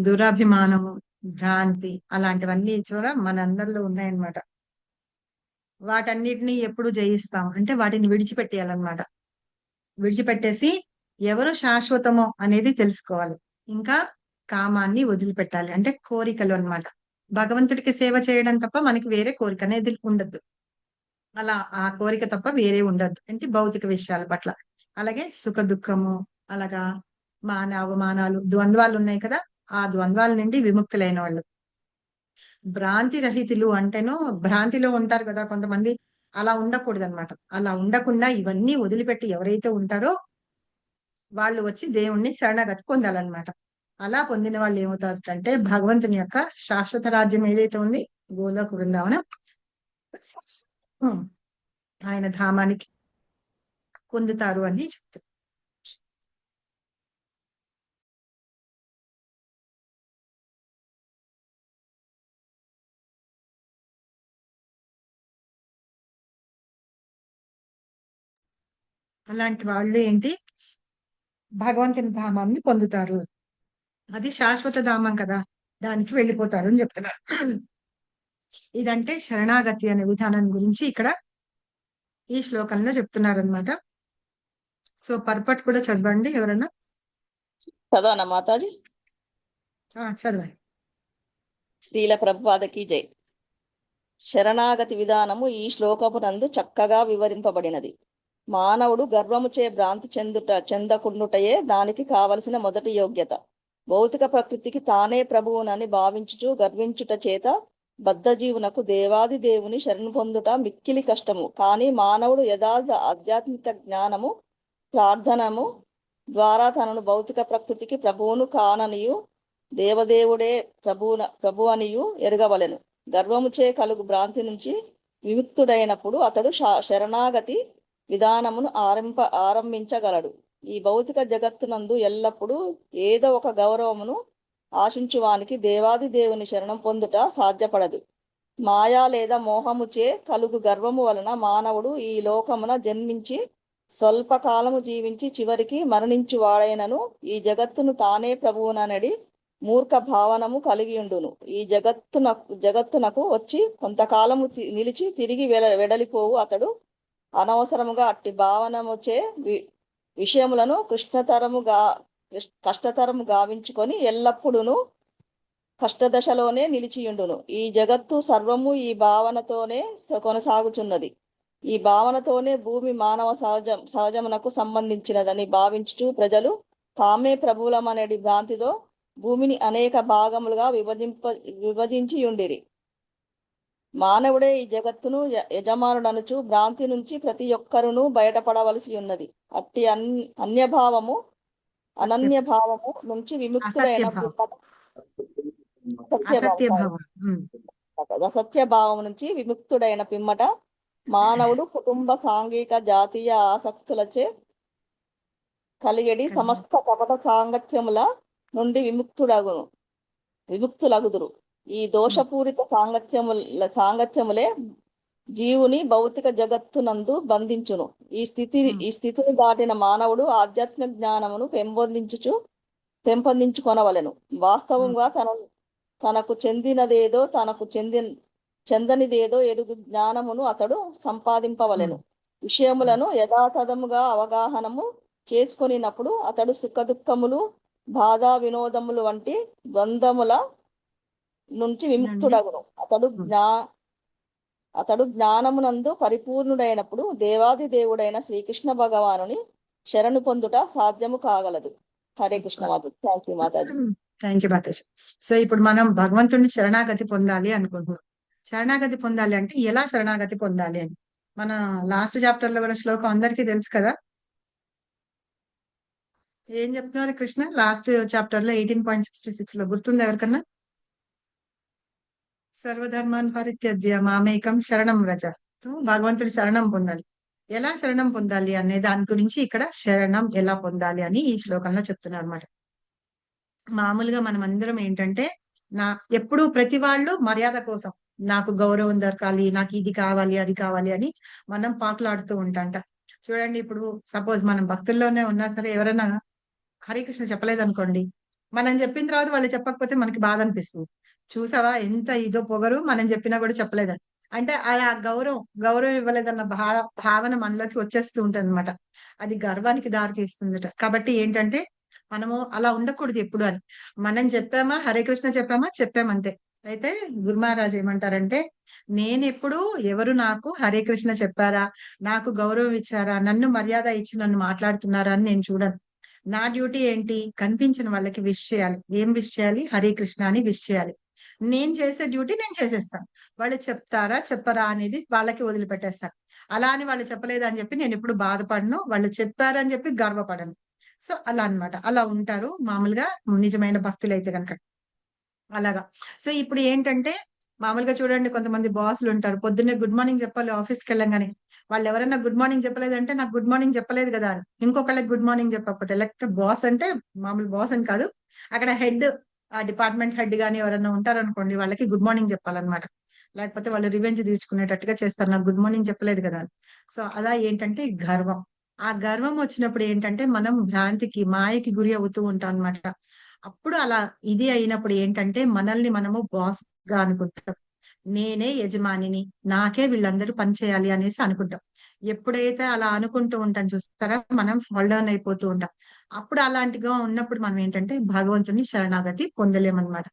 B: దురాభిమానము, భ్రాంతి అలాంటివన్నీ కూడా మనందరిలో ఉన్నాయన్నమాట. వాటన్నిటిని ఎప్పుడు జయిస్తాం అంటే వాటిని విడిచిపెట్టేయాలన్నమాట. విడిచిపెట్టేసి ఎవరు శాశ్వతమో అనేది తెలుసుకోవాలి. ఇంకా కామాన్ని వదిలిపెట్టాలి, అంటే కోరికలు అన్నమాట. భగవంతుడికి సేవ చేయడం తప్ప మనకి వేరే కోరిక అనేది ఉండద్దు. అలా ఆ కోరిక తప్ప వేరే ఉండద్దు, అంటే భౌతిక విషయాల పట్ల. అలాగే సుఖ దుఃఖము, అలాగా మాన అవమానాలు, ద్వంద్వాలు ఉన్నాయి కదా, ఆ ద్వంద్వాల నుండి విముక్తులైన వాళ్ళు. భ్రాంతి రహితులు అంటేను భ్రాంతిలో ఉంటారు కదా కొంతమంది, అలా ఉండకూడదు అనమాట. అలా ఉండకుండా ఇవన్నీ వదిలిపెట్టి ఎవరైతే ఉంటారో వాళ్ళు వచ్చి దేవుణ్ణి శరణాగతి పొందాలన్నమాట. అలా పొందిన వాళ్ళు ఏమవుతారు అంటే భగవంతుని యొక్క శాశ్వత రాజ్యం ఏదైతే ఉంది, గోలోక బృందావనం, ఆయన ధామానికి పొందుతారు అని చెప్తారు. అలాంటి వాళ్ళు ఏంటి, భగవంతుని ధామాన్ని పొందుతారు. అది శాశ్వత ధామం కదా, దానికి వెళ్ళిపోతారు అని చెప్తున్నారు. ఇదంటే శరణాగతి అనే విధానం గురించి ఇక్కడ ఈ శ్లోకంలో చెప్తున్నారనమాట. సో పర్పట్ కూడా చదవండి ఎవరన్నా.
A: చదవనా మాతాజీ?
B: చదవండి.
A: శ్రీల ప్రభుపాదకి జై. శరణాగతి విధానము ఈ శ్లోకమునందు చక్కగా వివరింపబడినది. మానవుడు గర్వముచే భ్రాంతి చెందకుండుటయే దానికి కావలసిన మొదటి యోగ్యత. భౌతిక ప్రకృతికి తానే ప్రభువునని భావించుచు గర్వించుట చేత బద్ధజీవునకు దేవాది దేవుని శరణు పొందుట మిక్కిలి కష్టము. కానీ మానవుడు యథార్థ ఆధ్యాత్మిక జ్ఞానము, ప్రార్థనము ద్వారా తనను భౌతిక ప్రకృతికి ప్రభువును కాననియు దేవదేవుడే ప్రభువనియు ఎరగవలెను. గర్వముచే కలుగు భ్రాంతి నుంచి విముక్తుడైనప్పుడు అతడు శరణాగతి విధానమును ఆరంభించగలడు. ఈ భౌతిక జగత్తునందు ఎల్లప్పుడూ ఏదో ఒక గౌరవమును ఆశించువానికి దేవాది దేవుని శరణం పొందుట సాధ్యపడదు. మాయా లేదా మోహముచే కలుగు గర్వము వలన మానవుడు ఈ లోకమున జన్మించి స్వల్ప కాలము జీవించి చివరికి మరణించు వాడైనను ఈ జగత్తును తానే ప్రభువుననడి మూర్ఖ భావనము కలిగి ఉండును. ఈ జగత్తునకు వచ్చి కొంతకాలము నిలిచి తిరిగి వెడలిపోవు అతడు అనవసరముగా అట్టి భావనముచే విషయములను కష్టతరము గావించుకొని ఎల్లప్పుడూను కష్టదశలోనే నిలిచియుండును. ఈ జగత్తు సర్వము ఈ భావనతోనే కొనసాగుచున్నది. ఈ భావనతోనే భూమి మానవ సహజమునకు సంబంధించినదని భావించుచు ప్రజలు తామే ప్రభువులమనేది భ్రాంతితో భూమిని అనేక భాగములుగా విభజించి ఉండిరి. మానవుడే ఈ జగత్తును యజమానుడనుచు భ్రాంతి నుంచి ప్రతి ఒక్కరును బయటపడవలసి ఉన్నది. అట్టి అనన్యభావము నుంచి విముక్తుడైన అసత్యభావం నుంచి విముక్తుడైన పిమ్మట మానవుడు కుటుంబ సాంఘిక జాతీయ ఆసక్తులచే కలిగడి సమస్త కపట సాంగత్యముల నుండి విముక్తులగుదురు. ఈ దోషపూరిత సాంగత్యములే జీవుని భౌతిక జగత్తునందు బంధించును. ఈ స్థితిని దాటిన మానవుడు ఆధ్యాత్మిక జ్ఞానమును పెంపొందించుకొనవలెను. వాస్తవంగా తనకు చెందినదేదో చెందనిదేదో ఎరుగు జ్ఞానమును అతడు సంపాదింపవలెను. విషయములను యథాతథముగా అవగాహనము చేసుకొనినప్పుడు అతడు సుఖదుఖములు, బాధ వినోదములు వంటి ద్వంద్వముల నుంచి విముక్తుడగును. అతడు జ్ఞానమునందు పరిపూర్ణుడైనప్పుడు దేవాది దేవుడైన శ్రీకృష్ణ భగవానుని శరణు పొందుట సాధ్యము కాగలదు. హరే కృష్ణ మాతాజీ. థ్యాంక్ యూ మాతాజీ.
B: థ్యాంక్ యూ మాతాజీ. సో ఇప్పుడు మనం భగవంతుడిని శరణాగతి పొందాలి అనుకుంటున్నాం. శరణాగతి పొందాలి అంటే ఎలా శరణాగతి పొందాలి అని మన లాస్ట్ చాప్టర్ లో కూడా శ్లోకం అందరికీ తెలుసు కదా. ఏం చెప్తున్నారు కృష్ణ లాస్ట్ చాప్టర్ లో 18.66 లో గుర్తుంది ఎవరికన్నా? సర్వధర్మాన్ పరిత్యజ్య మామేకం శరణం వ్రజ. భగవంతుడి శరణం పొందాలి. ఎలా శరణం పొందాలి అనే దాని గురించి ఇక్కడ శరణం ఎలా పొందాలి అని ఈ శ్లోకంలో చెప్తున్నారు అనమాట. మామూలుగా మనం అందరం ఏంటంటే ఎప్పుడు ప్రతి వాళ్ళు మర్యాద కోసం నాకు గౌరవం దొరకాలి, నాకు ఇది కావాలి అది కావాలి అని మనం పాకులాడుతూ ఉంటాంట. చూడండి ఇప్పుడు సపోజ్ మనం భక్తుల్లోనే ఉన్నా సరే ఎవరైనా హరే కృష్ణ చెప్పలేదు అనుకోండి, మనం చెప్పిన తర్వాత వాళ్ళు చెప్పకపోతే మనకి బాధ అనిపిస్తుంది. చూసావా ఎంత ఇదో పొగరు, మనం చెప్పినా కూడా చెప్పలేదని. అంటే ఆ గౌరవం ఇవ్వలేదన్న భావన మనలోకి వచ్చేస్తూ ఉంటుంది అనమాట. అది గర్వానికి దారి తీస్తుందట. కాబట్టి ఏంటంటే మనము అలా ఉండకూడదు ఎప్పుడు అని. మనం చెప్పామా హరే కృష్ణ చెప్పామంతే. అయితే గురు మహారాజ్ ఏమంటారంటే, నేనెప్పుడు ఎవరు నాకు హరే కృష్ణ చెప్పారా, నాకు గౌరవం ఇచ్చారా, నన్ను మర్యాద ఇచ్చి నన్ను మాట్లాడుతున్నారా అని నేను చూడను. నా డ్యూటీ ఏంటి, కనిపించిన వాళ్ళకి విష్ చేయాలి. ఏం విష్ చేయాలి? హరే కృష్ణ అని విష్ చేయాలి. నేను చేసే డ్యూటీ నేను చేసేస్తాను. వాళ్ళు చెప్తారా చెప్పరా అనేది వాళ్ళకి వదిలిపెట్టేస్తాను. అలా అని వాళ్ళు చెప్పలేదు అని చెప్పి నేను ఎప్పుడు బాధపడను, వాళ్ళు చెప్పారని చెప్పి గర్వపడను. సో అలా అన్నమాట. అలా ఉంటారు మామూలుగా నిజమైన భక్తులు అయితే కనుక అలాగా. సో ఇప్పుడు ఏంటంటే మామూలుగా చూడండి, కొంతమంది బాసులు ఉంటారు, పొద్దున్నే గుడ్ మార్నింగ్ చెప్పాలి ఆఫీస్కి వెళ్ళంగానే. వాళ్ళు ఎవరైనా గుడ్ మార్నింగ్ చెప్పలేదంటే నాకు గుడ్ మార్నింగ్ చెప్పలేదు కదా అని ఇంకొకళ్ళకి గుడ్ మార్నింగ్ చెప్పకపోతే, లేకపోతే బాస్ అంటే మామూలు బాస్ అని కాదు, అక్కడ హెడ్, ఆ డిపార్ట్మెంట్ హెడ్ గానీ ఎవరైనా ఉంటారనుకోండి, వాళ్ళకి గుడ్ మార్నింగ్ చెప్పాలన్నమాట. లేకపోతే వాళ్ళు రివెంజ్ తీర్చుకునేటట్టుగా చేస్తారు, నాకు గుడ్ మార్నింగ్ చెప్పలేదు కదా అని. సో అలా ఏంటంటే గర్వం. ఆ గర్వం వచ్చినప్పుడు ఏంటంటే మనం భ్రాంతికి, మాయకి గురి అవుతూ ఉంటాం అనమాట. అప్పుడు అలా ఇది అయినప్పుడు ఏంటంటే మనల్ని మనము బాస్ గా అనుకుంటాం. నేనే యజమానిని, నాకే వీళ్ళందరూ పని చేయాలి అనేసి అనుకుంటాం. ఎప్పుడైతే అలా అనుకుంటూ ఉంటాం చూస్తారా, మనం ఫాల్ డౌన్ అయిపోతూ ఉంటాం. అప్పుడు అలాంటిగా ఉన్నప్పుడు మనం ఏంటంటే భగవంతుని శరణాగతి పొందలేమన్నమాట.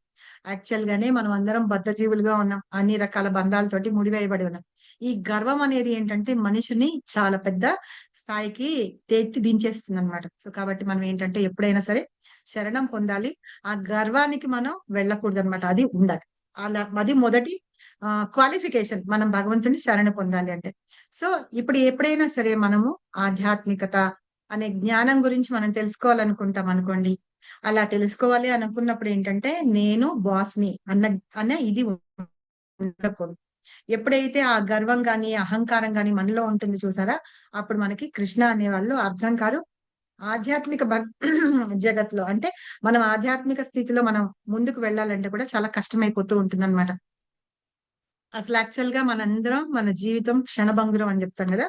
B: యాక్చువల్ గానే మనం అందరం బద్ధజీవులుగా ఉన్నాం, అన్ని రకాల బంధాలతోటి ముడివేయబడి ఉన్నాం. ఈ గర్వం అనేది ఏంటంటే మనిషిని చాలా పెద్ద స్థాయికి ఎత్తి దించేస్తుంది అనమాట. సో కాబట్టి మనం ఏంటంటే ఎప్పుడైనా సరే శరణం పొందాలి. ఆ గర్వానికి మనం వెళ్ళకూడదు అనమాట. అది ఉండాలి. అది మొదటి క్వాలిఫికేషన్ మనం భగవంతుని శరణ పొందాలి అంటే. సో ఇప్పుడు ఎప్పుడైనా సరే మనము ఆధ్యాత్మికత అనే జ్ఞానం గురించి మనం తెలుసుకోవాలనుకుంటాం అనుకోండి, అలా తెలుసుకోవాలి అనుకున్నప్పుడు ఏంటంటే నేను బాస్ ని అన్న ఇది ఉండకూడదు. ఎప్పుడైతే ఆ గర్వం గాని అహంకారం గాని మనలో ఉంటుంది చూసారా, అప్పుడు మనకి కృష్ణ అనేవాళ్ళు అర్థం కాదు. ఆధ్యాత్మిక జగత్లో అంటే మనం ఆధ్యాత్మిక స్థితిలో మనం ముందుకు వెళ్ళాలంటే కూడా చాలా కష్టమైపోతూ ఉంటుంది అనమాట. అసలు యాక్చువల్ గా మనందరం మన జీవితం క్షణభంగురం అని చెప్తాం కదా.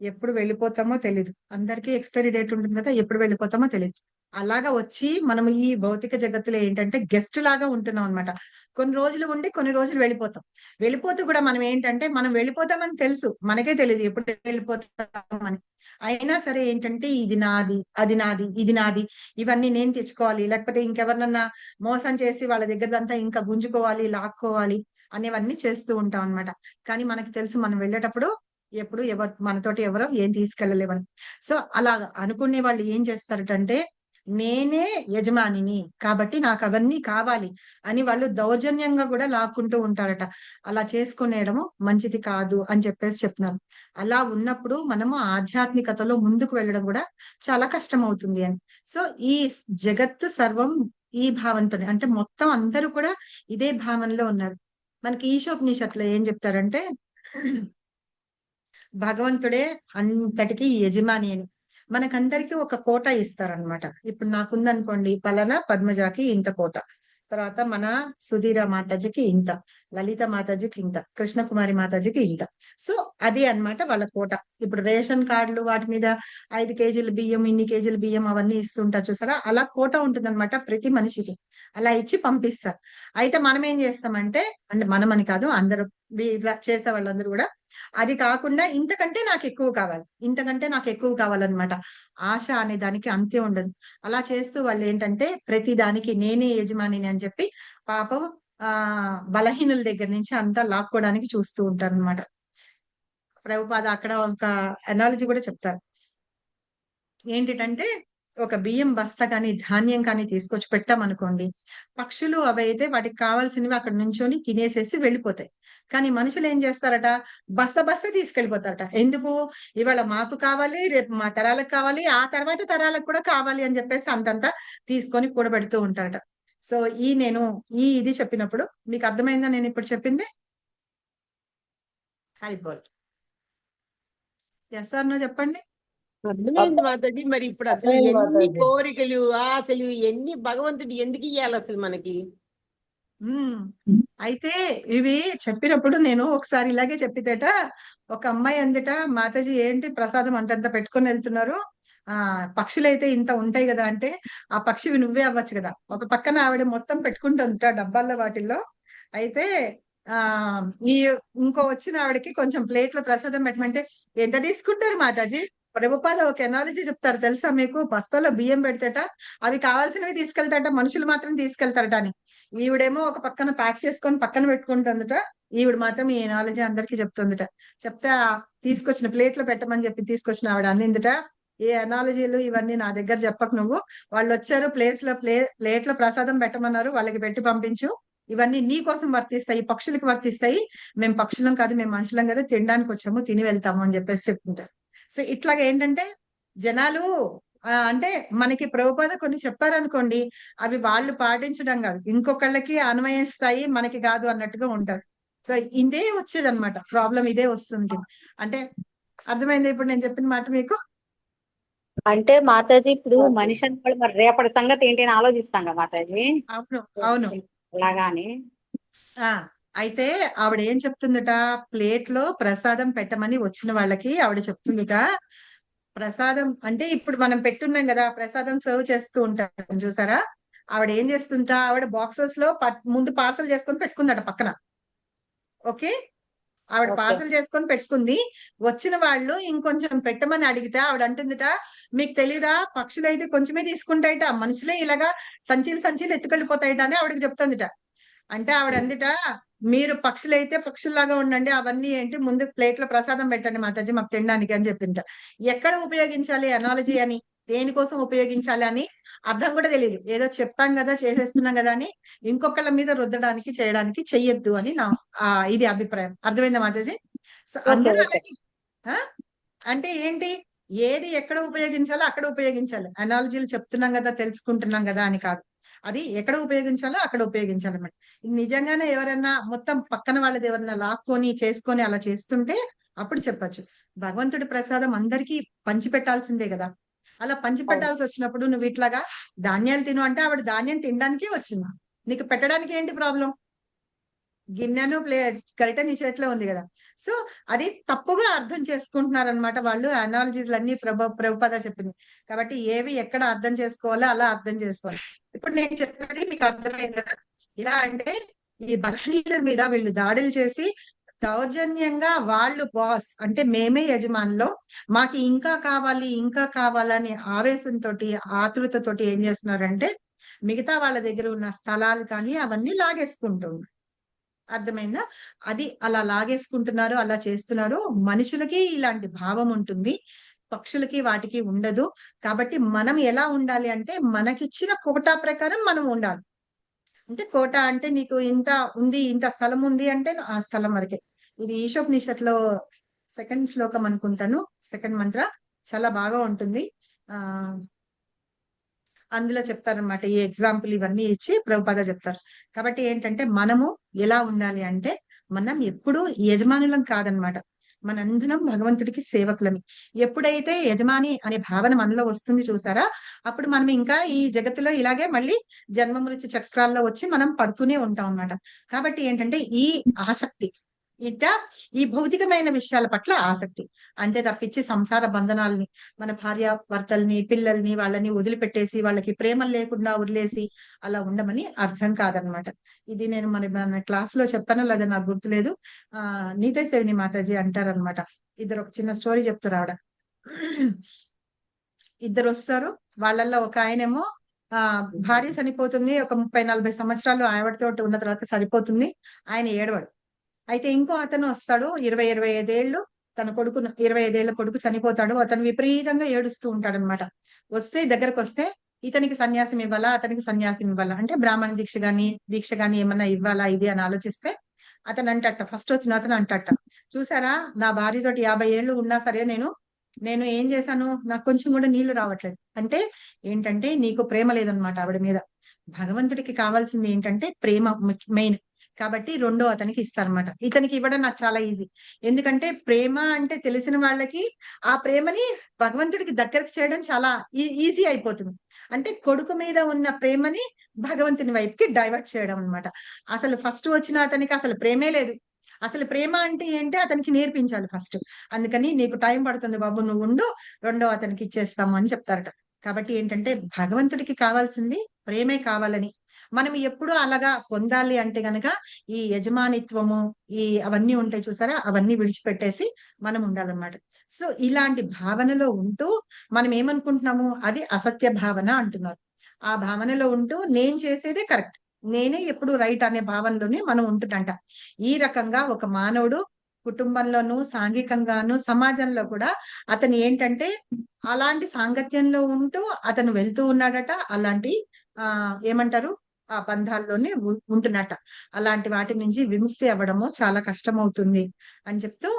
B: ఎప్పుడు వెళ్ళిపోతామో తెలియదు. అందరికీ ఎక్స్పైరీ డేట్ ఉంటుంది కదా, ఎప్పుడు వెళ్ళిపోతామో తెలియదు. అలాగా వచ్చి మనం ఈ భౌతిక జగత్తులో ఏంటంటే గెస్ట్ లాగా ఉంటున్నాం అన్నమాట. కొన్ని రోజులు ఉండి కొన్ని రోజులు వెళ్ళిపోతాం. వెళ్ళిపోతూ కూడా మనం ఏంటంటే మనం వెళ్ళిపోతామని తెలుసు, మనకే తెలియదు ఎప్పుడు వెళ్ళిపోతామని. అయినా సరే ఏంటంటే ఇది నాది, అది నాది, ఇది నాది, ఇవన్నీ నేను తెచ్చుకోవాలి, లేకపోతే ఇంకెవరినన్నా మోసం చేసి వాళ్ళ దగ్గరదంతా ఇంకా గుంజుకోవాలి, లాక్కోవాలి అనేవన్నీ చేస్తూ ఉంటాం అన్నమాట. కానీ మనకి తెలుసు మనం వెళ్ళేటప్పుడు ఎప్పుడు ఎవరు మనతోటి ఎవరో ఏం తీసుకెళ్ళలేవని. సో అలా అనుకునే వాళ్ళు ఏం చేస్తారటంటే నేనే యజమానిని కాబట్టి నాకు అవన్నీ కావాలి అని వాళ్ళు దౌర్జన్యంగా కూడా లాక్కుంటూ ఉంటారట. అలా చేసుకునేయడము మంచిది కాదు అని చెప్పేసి చెప్తున్నారు. అలా ఉన్నప్పుడు మనము ఆధ్యాత్మికతలో ముందుకు వెళ్ళడం కూడా చాలా కష్టం అవుతుంది అని. సో ఈ జగత్తు సర్వం ఈ భావంతోనే, అంటే మొత్తం అందరూ కూడా ఇదే భావనలో ఉన్నారు. మనకి ఈశోపనిషత్తులో ఏం చెప్తారంటే భగవంతుడే అంతటికి యజమాని అని. మనకందరికి ఒక కోట ఇస్తారనమాట. ఇప్పుడు నాకుందనుకోండి, పలానా పద్మజాకి ఇంత కోట, తర్వాత మన సుధీర మాతాజీకి ఇంత, లలిత మాతాజీకి ఇంత, కృష్ణకుమారి మాతాజీకి ఇంత. సో అది అన్నమాట వాళ్ళ కోట. ఇప్పుడు రేషన్ కార్డులు వాటి మీద 5 కేజీల బియ్యం, ఇన్ని కేజీల బియ్యం అవన్నీ ఇస్తుంటారు చూసారా, అలా కోట ఉంటుందన్నమాట ప్రతి మనిషికి. అలా ఇచ్చి పంపిస్తారు. అయితే మనం ఏం చేస్తామంటే, అంటే మనమని కాదు అందరూ చేసే వాళ్ళందరూ కూడా, అది కాకుండా ఇంతకంటే నాకు ఎక్కువ కావాలి, ఇంతకంటే నాకు ఎక్కువ కావాలన్నమాట. ఆశ అనే దానికి అంతే ఉండదు. అలా చేస్తూ వాళ్ళు ఏంటంటే ప్రతి దానికి నేనే యజమానిని అని చెప్పి పాపం బలహీనుల దగ్గర నుంచి అంతా లాక్కోవడానికి చూస్తూ ఉంటారు అనమాట. ప్రభుపాద అక్కడ ఒక అనాలజీ కూడా చెప్తారు. ఏంటిటంటే ఒక బియ్యం బస్తా కానీ ధాన్యం కానీ తీసుకొచ్చి పెట్టామనుకోండి, పక్షులు అవైతే వాటికి కావాల్సినవి అక్కడ నుంచొని తినేసేసి వెళ్ళిపోతాయి. కానీ మనుషులు ఏం చేస్తారట, బస్తా బస్తా తీసుకెళ్ళిపోతారట. ఎందుకు, ఇవాళ మాకు కావాలి, రేపు మా తరాలకు కావాలి, ఆ తర్వాత తరాలకు కూడా కావాలి అని చెప్పేసి అంతంతా తీసుకొని కూడబెడుతూ ఉంటారట. సో నేను ఇది చెప్పినప్పుడు మీకు అర్థమైందా నేను ఇప్పుడు చెప్పింది? హరిబోల్. ఎస్ ఆర్ నో చెప్పండి.
G: అర్థమైంది మాతాజీ. మరి ఇప్పుడు అసలు ఎన్ని కోరికలు, ఆశలు, ఎన్ని భగవంతుడు ఎందుకు ఇయ్యాలి అసలు మనకి?
B: అయితే ఇవి చెప్పినప్పుడు నేను ఒకసారి ఇలాగే చెప్పితేట, ఒక అమ్మాయి అందుట, మాతాజీ ఏంటి ప్రసాదం అంతంత పెట్టుకొని వెళ్తున్నారు, పక్షులైతే ఇంత ఉంటాయి కదా అంటే, ఆ పక్షివి నువ్వే అవ్వచ్చు కదా. ఒక పక్కన ఆవిడ మొత్తం పెట్టుకుంటుందిట డబ్బాల్లో వాటిల్లో. అయితే ఈ ఇంకో వచ్చిన ఆవిడకి కొంచెం ప్లేట్లో ప్రసాదం పెట్టమంటే, ఎంత తీసుకుంటారు మాతాజీ? ప్రభుపాద ఒక ఎనాలజీ చెప్తారు తెలుసా మీకు, బస్తాలో బియ్యం పెడితేట అవి కావాల్సినవి తీసుకెళ్తారట, మనుషులు మాత్రం తీసుకెళ్తారట అని. ఈవిడేమో ఒక పక్కన ప్యాక్ చేసుకొని పక్కన పెట్టుకుంటుందట, ఈవిడ మాత్రం ఈ ఎనాలజీ అందరికి చెప్తుందట. చెప్తే తీసుకొచ్చిన ప్లేట్లో పెట్టమని చెప్పి తీసుకొచ్చిన ఆవిడ అందిందట, ఏ అనాలజీలు ఇవన్నీ నా దగ్గర చెప్పకు నువ్వు, వాళ్ళు వచ్చారు ప్లేట్లో ప్రసాదం పెట్టమన్నారు, వాళ్ళకి పెట్టి పంపించు, ఇవన్నీ నీ కోసం వర్తిస్తాయి, పక్షులకు వర్తిస్తాయి, మేము పక్షులం కాదు, మేము మనుషులం కదా, తినడానికి వచ్చాము, తిని వెళ్తాము అని చెప్పేసి చెప్తుంటారు. సో ఇట్లాగా ఏంటంటే జనాలు అంటే మనకి ప్రభుపాద కొన్ని చెప్పారనుకోండి, అవి వాళ్ళు పాటించడం కాదు, ఇంకొకళ్ళకి అన్వయిస్తాయి, మనకి కాదు అన్నట్టుగా ఉంటారు. సో ఇదే వచ్చేదన్నమాట ప్రాబ్లం, ఇదే వస్తుంది. అంటే అర్థమైంది ఇప్పుడు నేను చెప్పిన మాట మీకు?
C: అంటే మాతాజీ ఇప్పుడు మనిషి అంటే మరి రేపటి సంగతి ఏంటి అని ఆలోచిస్తాం కదా మాతాజీ.
B: అవును అవును.
C: అలాగాని
B: అయితే ఆవిడ ఏం చెప్తుందట, ప్లేట్ లో ప్రసాదం పెట్టమని వచ్చిన వాళ్ళకి ఆవిడ చెప్తుందిట, ప్రసాదం అంటే ఇప్పుడు మనం పెట్టున్నాం కదా, ప్రసాదం సర్వ్ చేస్తూ ఉంటాం చూసారా, ఆవిడ ఏం చేస్తుంటా, ఆవిడ బాక్సెస్ లో ముందు పార్సల్ చేసుకొని పెట్టుకుందట పక్కన. ఓకే, ఆవిడ పార్సల్ చేసుకొని పెట్టుకుంది. వచ్చిన వాళ్ళు ఇంకొంచెం పెట్టమని అడిగితే ఆవిడ అంటుందిట, మీకు తెలీదా, పక్షులు అయితే కొంచెమే తీసుకుంటాయిట, మనుషులే ఇలాగా సంచీలు సంచీలు ఎత్తుకెళ్ళిపోతాయిట అని ఆవిడకి చెప్తుందిట. అంటే ఆవిడ అందుట, మీరు పక్షులైతే పక్షుల్లాగా ఉండండి, అవన్నీ ఏంటి, ముందు ప్లేట్ లో ప్రసాదం పెట్టండి మాతాజీ మాకు తినడానికి అని చెప్పింట. ఎక్కడ ఉపయోగించాలి అనాలజీ అని, దేనికోసం ఉపయోగించాలి అని అర్థం కూడా తెలియదు. ఏదో చెప్పాం కదా, చేసేస్తున్నాం కదా అని ఇంకొకళ్ళ మీద రుద్దడానికి చేయడానికి చెయ్యొద్దు అని నా ఇది అభిప్రాయం. అర్థమైందా మాతాజీ? సో అందరూ అలాగే అంటే ఏంటి, ఏది ఎక్కడ ఉపయోగించాలో అక్కడ ఉపయోగించాలి. అనాలజీలు చెప్తున్నాం కదా, తెలుసుకుంటున్నాం కదా అని కాదు, అది ఎక్కడ ఉపయోగించాలో అక్కడ ఉపయోగించాలన్నమాట. నిజంగానే ఎవరన్నా మొత్తం పక్కన వాళ్ళది ఎవరన్నా లాక్కొని చేసుకొని అలా చేస్తుంటే అప్పుడు చెప్పచ్చు, భగవంతుడి ప్రసాదం అందరికీ పంచిపెట్టాల్సిందే కదా. అలా పంచిపెట్టాల్సి వచ్చినప్పుడు నువ్వు ఇట్లాగా ధాన్యాలు తిను అంటే ఆవిడ ధాన్యం తినడానికి వచ్చింది, నీకు పెట్టడానికి ఏంటి ప్రాబ్లం? గిన్నెను గరిట నీ చేతిలో ఉంది కదా. సో అది తప్పుగా అర్థం చేసుకుంటున్నారనమాట వాళ్ళు. అనాలజీలు అన్ని ప్రభుపద చెప్పింది కాబట్టి ఏవి ఎక్కడ అర్థం చేసుకోవాలో అలా అర్థం చేసుకోవాలి. ఇప్పుడు నేను చెప్పినది మీకు అర్థమైంది కదా. ఇలా అంటే ఈ బలహీనుల మీద వీళ్ళు దాడులు చేసి దౌర్జన్యంగా వాళ్ళు బాస్ అంటే మేమే యజమానులో, మాకు ఇంకా కావాలి ఇంకా కావాలని ఆవేశంతో ఆతృతతోటి ఏం చేస్తున్నారంటే మిగతా వాళ్ళ దగ్గర ఉన్న స్థలాలు కానీ అవన్నీ లాగేసుకుంటున్నారు. అర్థమైందా? అది అలా లాగేసుకుంటున్నారు, అలా చేస్తున్నారు. మనుషులకి ఇలాంటి భావం ఉంటుంది, పక్షులకి వాటికి ఉండదు. కాబట్టి మనం ఎలా ఉండాలి అంటే మనకిచ్చిన కోటా ప్రకారం మనం ఉండాలి. అంటే కోట అంటే నీకు ఇంత ఉంది, ఇంత స్థలం ఉంది అంటే ఆ స్థలం వరకే. ఇది ఈశోపనిషత్తులో సెకండ్ శ్లోకం అనుకుంటాను, సెకండ్ మంత్ర చాలా బాగా ఉంటుంది. అందులో చెప్తారనమాట ఈ ఎగ్జాంపుల్ ఇవన్నీ ఇచ్చి ప్రభుపాద చెప్తారు. కాబట్టి ఏంటంటే మనము ఎలా ఉండాలి అంటే మనం ఎప్పుడు యజమానులం కాదనమాట, మనందరం భగవంతుడికి సేవకులని. ఎప్పుడైతే యజమాని అనే భావన మనలో వస్తుంది చూసారా, అప్పుడు మనం ఇంకా ఈ జగత్తులో ఇలాగే మళ్ళీ జన్మ మృత్యు చక్రాల్లో వచ్చి మనం పడుతూనే ఉంటాం అన్నమాట. కాబట్టి ఏంటంటే ఈ ఆసక్తి ఇట్లా ఈ భౌతికమైన విషయాల పట్ల ఆసక్తి, అంతే తప్పించి సంసార బంధనాలని మన భార్య భర్తల్ని పిల్లల్ని వాళ్ళని వదిలిపెట్టేసి వాళ్ళకి ప్రేమ లేకుండా వదిలేసి అలా ఉండమని అర్థం కాదనమాట. ఇది నేను మన క్లాస్ లో చెప్పానో లేదా నాకు గుర్తులేదు. నీతే సేవిని మాతాజీ అంటారనమాట. ఇద్దరు ఒక చిన్న స్టోరీ చెప్తారు ఆవిడ. ఇద్దరు వస్తారు, వాళ్ళల్లో ఒక ఆయనేమో భార్య చనిపోతుంది, ఒక 30-40 సంవత్సరాలు ఆవిడతో ఉన్న తర్వాత సరిపోతుంది, ఆయన ఏడవడు. అయితే ఇంకో అతను వస్తాడు, 20-25 ఏళ్ళు, తన కొడుకు 25 ఏళ్ల కొడుకు చనిపోతాడు. అతను విపరీతంగా ఏడుస్తూ ఉంటాడు అనమాట. వస్తే దగ్గరకు వస్తే ఇతనికి సన్యాసం ఇవ్వాలా అతనికి సన్యాసం ఇవ్వాలా అంటే బ్రాహ్మణ దీక్ష గాని ఏమన్నా ఇవ్వాలా ఇది అని ఆలోచిస్తే అతను అంటట, ఫస్ట్ వచ్చిన అతను అంటట, చూసారా నా భార్యతోటి 50 ఏళ్ళు ఉన్నా సరే నేను ఏం చేశాను, నాకు కొంచెం కూడా నీళ్లు రావట్లేదు. అంటే ఏంటంటే నీకు ప్రేమ లేదనమాట ఆవిడ మీద. భగవంతుడికి కావాల్సింది ఏంటంటే ప్రేమ మెయిన్. కాబట్టి రెండో అతనికి ఇస్తారనమాట. ఇతనికి ఇవ్వడం నాకు చాలా ఈజీ, ఎందుకంటే ప్రేమ అంటే తెలిసిన వాళ్ళకి ఆ ప్రేమని భగవంతుడికి దగ్గరకు చేయడం చాలా ఈజీ అయిపోతుంది. అంటే కొడుకు మీద ఉన్న ప్రేమని భగవంతుని వైపుకి డైవర్ట్ చేయడం అనమాట. అసలు ఫస్ట్ వచ్చిన అతనికి అసలు ప్రేమే లేదు. అసలు ప్రేమ అంటే ఏంటి అతనికి నేర్పించాలి ఫస్ట్. అందుకని నీకు టైం పడుతుంది బాబు, నువ్వు ఉండు, రెండో అతనికి ఇచ్చేస్తాము అని చెప్తారట. కాబట్టి ఏంటంటే భగవంతుడికి కావాల్సింది ప్రేమే కావాలని. మనం ఎప్పుడు అలాగా పొందాలి అంటే గనక ఈ యజమానిత్వము అవన్నీ ఉంటాయి చూసారా, అవన్నీ విడిచిపెట్టేసి మనం ఉండాలన్నమాట. సో ఇలాంటి భావనలో ఉంటూ మనం ఏమనుకుంటున్నాము, అది అసత్య భావన అంటున్నారు. ఆ భావనలో ఉంటూ నేను చేసేదే కరెక్ట్, నేనే ఎప్పుడు రైట్ అనే భావనలోనే మనం ఉంటుందంట. ఈ రకంగా ఒక మానవుడు కుటుంబంలోను సాంఘికంగాను సమాజంలో కూడా అతను ఏంటంటే అలాంటి సాంగత్యంలో ఉంటూ అతను వెళ్తూ ఉన్నాడట. అలాంటి ఏమంటారు ఆ బంధాల్లోనే ఉంటున్నట్ట. అలాంటి వాటి నుంచి విముక్తి అవ్వడము చాలా కష్టమవుతుంది అని చెప్తూ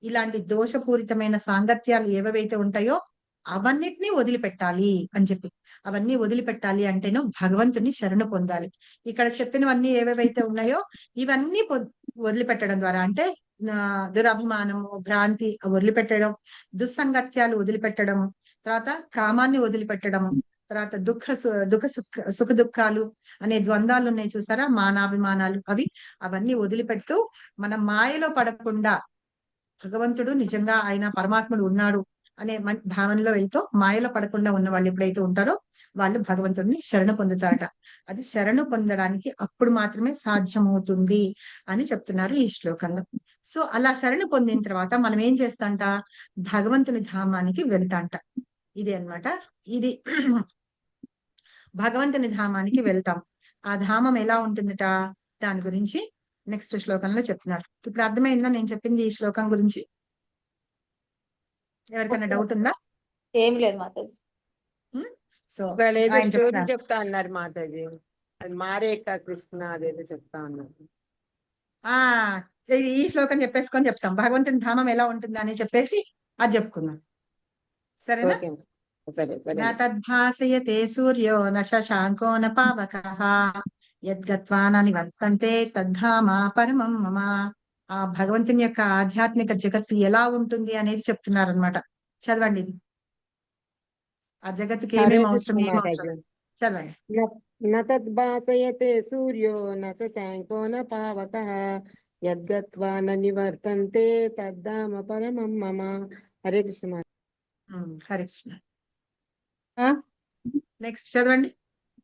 B: ఇలాంటి దోషపూరితమైన సాంగత్యాలు ఏవైతే ఉంటాయో అవన్నిటినీ వదిలిపెట్టాలి అని చెప్పి, అవన్నీ వదిలిపెట్టాలి అంటేను భగవంతుని శరణు పొందాలి. ఇక్కడ చెప్పినవన్నీ ఏవేవైతే ఉన్నాయో ఇవన్నీ వదిలిపెట్టడం ద్వారా అంటే దురభిమానము భ్రాంతి వదిలిపెట్టడం, దుస్సంగత్యాలు వదిలిపెట్టడము, తర్వాత కామాన్ని వదిలిపెట్టడము, తర్వాత సుఖ దుఃఖాలు అనే ద్వంద్వాలు ఉన్నాయి చూసారా, మానాభిమానాలు, అవన్నీ వదిలిపెడుతూ మనం మాయలో పడకుండా భగవంతుడు నిజంగా ఆయన పరమాత్ముడు ఉన్నాడు అనే భావనలో వెళ్తూ మాయలో పడకుండా ఉన్న వాళ్ళు ఎప్పుడైతే ఉంటారో వాళ్ళు భగవంతుడిని శరణు పొందుతారట. అది శరణు పొందడానికి అప్పుడు మాత్రమే సాధ్యమవుతుంది అని చెప్తున్నారు ఈ శ్లోకంలో. సో అలా శరణు పొందిన తర్వాత మనం ఏం చేస్తాంట, భగవంతుని ధామానికి వెళ్తాంట. ఇది అన్నమాట. ఇది భగవంతుని ధామానికి వెళ్తాం. ఆ ధామం ఎలా ఉంటుందట దాని గురించి నెక్స్ట్ శ్లోకంలో చెప్తున్నారు. ఇప్పుడు అర్థమైందా నేను చెప్పింది ఈ శ్లోకం గురించి? ఎవరికైనా డౌట్ ఉందా?
C: ఏం లేదు మాతాజీ.
B: సో
G: స్టోరీ చెప్తా అన్నారు మాతాజీ, అది మారేక కృష్ణ అదేదో చెప్తా ఉన్నారు.
B: ఈ శ్లోకం చెప్పేసుకొని చెప్తాం భగవంతుని ధామం ఎలా ఉంటుంది అని చెప్పేసి అది చెప్పుకుందాం, సరేనా? నా తద్భాసయతే సూర్యో న శశాంకో న పావకః యద్గత్వా న నివర్తంతే తద్ధామ పరమం మమ. ఆ భగవంతుని యొక్క ఆధ్యాత్మిక జగత్తు ఎలా ఉంటుంది అనేది చెప్తున్నారు అనమాట. చదవండి. ఆ జగత్తుకి ఏమేమి అవసరం చదవండి.
G: న తద్భాసయతే సూర్యో న శశాంకో న పావకః యద్గత్వా న నివర్తంతే తద్ధామ పరమం మమ. హరే కృష్ణ మాత.
B: హరే కృష్ణ.
C: ఆ?
B: నెక్స్ట్ చదవండి.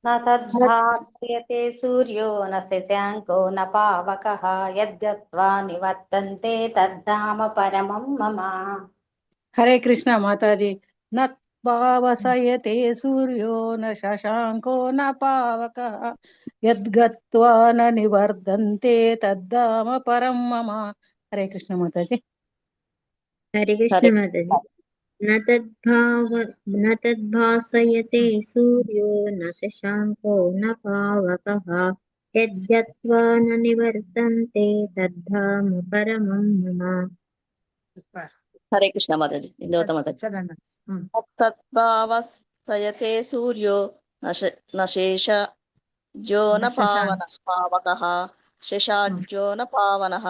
C: न तद्भासयते सूर्यो न शशाङ्को न पावकः यद्गत्वा निवर्तन्ते तद्धाम परमं मम.
D: हरे कृष्ण माताजी। न पावसयते सूर्यो न शशाङ्को न पावकः यद्गत्वा न निवर्धन्ते तद्धाम परं मम। हरे कृष्ण माताजी।
H: हरे कृष्ण
A: हरे
H: माताजी। न तद्भासयते सूर्यो न शशाङ्को न पावकः यद्गत्वा न निवर्तन्ते तद्धाम परमं मम।
B: సూపర్.
A: హరే కృష్ణ మాతాజీ. ఇందవత మాతాజీ.
B: చదవండి.
A: తద్భావసయతే సూర్యో న శేషజో న పావకః శశాజ్జో న పావనః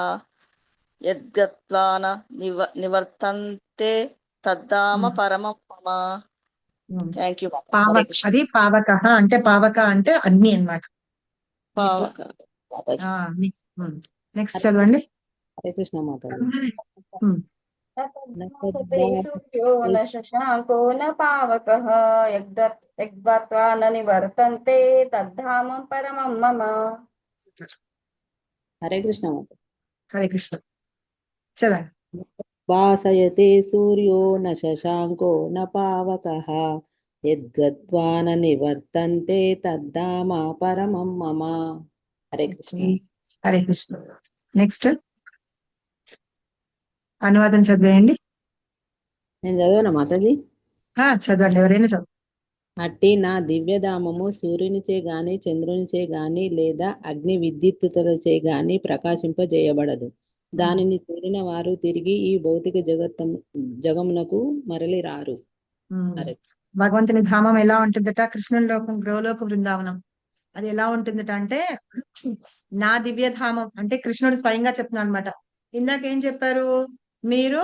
A: యద్గత్వా న నివర్తంతే తద్ధామ పరమం మమ. Thank you.
B: అది పావక అంటే అగ్ని అన్నమాట. నెక్స్ట్ చదవండి.
E: హరే కృష్ణ మాతాజీ.
A: సూర్యో న శశాంకో న పావకః యద్గత్వా న నివర్తంతే తద్ధామ పరమం మమ.
E: హరే కృష్ణ మాతాజీ.
B: హరే కృష్ణ. చదవండి.
E: భాసయతే సూర్యో న శశాంకో న పావకః యద్గత్వా న నివర్తంతే తద్ధామ పరమం మమ. హరే కృష్ణ.
B: హరే కృష్ణ. నెక్స్ట్ అనువాదం చదివేయండి.
E: నేను చదవనా మాతాజీ?
B: చదవండి, ఎవరైనా చదువు.
E: అట్టి నా దివ్యధామము సూర్యునిచే గాని చంద్రునిచే గాని లేదా అగ్ని విద్యుత్తులచే గాని ప్రకాశింపజేయబడదు. దానిని చేరిన వారు తిరిగి ఈ భౌతిక జగమునకు మరలి రారు.
B: భగవంతుని ధామం ఎలా ఉంటుందట? కృష్ణుని లోకం, గృహలోక బృందావనం. అది ఎలా ఉంటుందట అంటే, నా దివ్యధామం అంటే కృష్ణుడు స్వయంగా చెప్తున్నాడు అనమాట. ఇందాక ఏం చెప్పారు మీరు?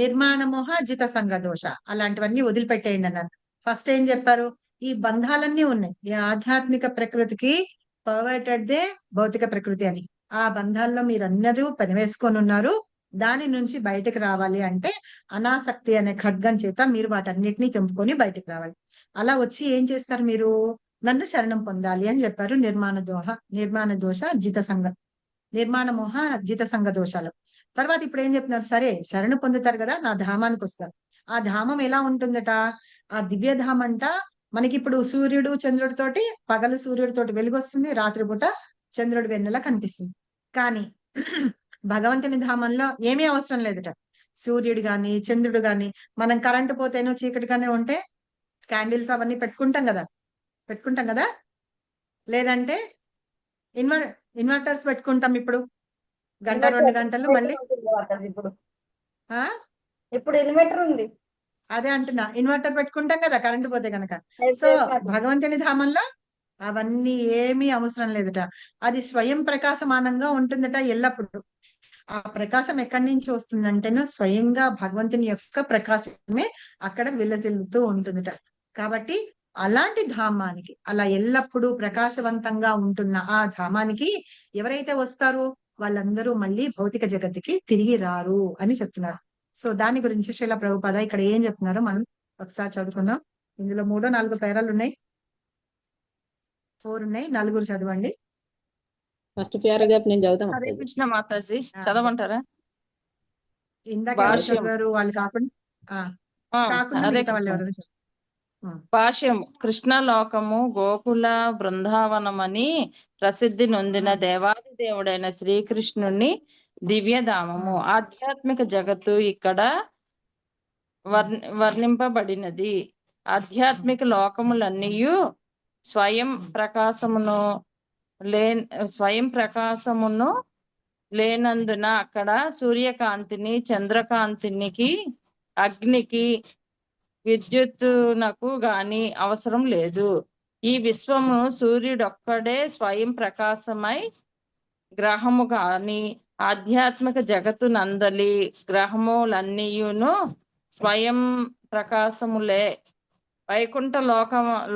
B: నిర్మాణమోహ జిత సంగ దోష అలాంటివన్నీ వదిలిపెట్టేయండి అన్నారు. ఫస్ట్ ఏం చెప్పారు? ఈ బంధాలన్నీ ఉన్నాయి. ఈ ఆధ్యాత్మిక ప్రకృతికి పర్వర్టెడ్ దే భౌతిక ప్రకృతి అని. ఆ బంధాల్లో మీరందరూ పనివేసుకొని ఉన్నారు. దాని నుంచి బయటకు రావాలి అంటే అనాసక్తి అనే ఖడ్గం చేత మీరు వాటన్నిటినీ తెంపుకొని బయటకు రావాలి. అలా వచ్చి ఏం చేస్తారు? మీరు నన్ను శరణం పొందాలి అని చెప్పారు. నిర్మాణ దోష జిత సంగ, నిర్మాణ మోహ జిత సంగ దోషాలు. తర్వాత ఇప్పుడు ఏం చెప్తున్నారు? సరే శరణు పొందుతారు కదా, నా ధామానికి వస్తారు. ఆ ధామం ఎలా ఉంటుందట? ఆ దివ్యధామం అంట మనకి ఇప్పుడు సూర్యుడు చంద్రుడితోటి, పగలు సూర్యుడితోటి వెలుగు వస్తుంది, రాత్రిపూట చంద్రుడి వెన్నెల కనిపిస్తుంది. కానీ భగవంతుని ధామంలో ఏమీ అవసరం లేదట. సూర్యుడు గాని చంద్రుడు గాని, మనం కరెంటు పోతేనో చీకటిగానే ఉంటే క్యాండిల్స్ అవన్నీ పెట్టుకుంటాం కదా, లేదంటే ఇన్వర్టర్స్ పెట్టుకుంటాం. ఇప్పుడు గంట 2 గంటలు మళ్ళీ
A: ఇప్పుడు ఇన్వర్టర్ ఉంది.
B: అదే అంటున్నా, ఇన్వర్టర్ పెట్టుకుంటాం కదా కరెంటు పోతే గనక. సో భగవంతుని ధామంలో అవన్నీ ఏమీ అవసరం లేదట. అది స్వయం ప్రకాశమానంగా ఉంటుందట ఎల్లప్పుడు. ఆ ప్రకాశం ఎక్కడి నుంచి వస్తుందంటేనో స్వయంగా భగవంతుని యొక్క ప్రకాశమే అక్కడ విలసిల్లుతూ ఉంటుందట. కాబట్టి అలాంటి ధామానికి, అలా ఎల్లప్పుడూ ప్రకాశవంతంగా ఉంటున్న ఆ ధామానికి ఎవరైతే వస్తారో వాళ్ళందరూ మళ్ళీ భౌతిక జగత్తుకి తిరిగి రారు అని చెప్తున్నారు. సో దాని గురించి శ్రీల ప్రభుపాద ఇక్కడ ఏం చెప్తున్నారో మనం ఒకసారి చదువుకుందాం. ఇందులో 3-4 పేరాలు ఉన్నాయి, 4 ఉన్నాయి, 4 చదవండి.
E: ఫస్ట్ పారాగ్రాఫ్ నేను చదువుతాను.
F: హరే కృష్ణ మాతాజీ, చదవమంటారా?
B: ఇందాక ఎవరు చదివారు? వాళ్ళు కాకుండా మిగతా వాళ్ళు ఎవరైనా చదువు.
F: భాష్యం. కృష్ణలోకము గోకుల బృందావనమని ప్రసిద్ధి నొందిన దేవాది దేవుడైన శ్రీకృష్ణుని దివ్యధామము. ఆధ్యాత్మిక జగత్తు ఇక్కడ వర్ణింపబడినది. ఆధ్యాత్మిక లోకములన్నీ స్వయం ప్రకాశమును లేనందున అక్కడ సూర్యకాంతిని, చంద్రకాంతినికి, అగ్నికి, విద్యుత్తునకు గాని అవసరం లేదు. ఈ విశ్వము సూర్యుడొక్కడే స్వయం ప్రకాశమై గ్రహము గాని ఆధ్యాత్మిక జగత్తు నందలి గ్రహములన్నీయును స్వయం ప్రకాశములే వైకుంఠ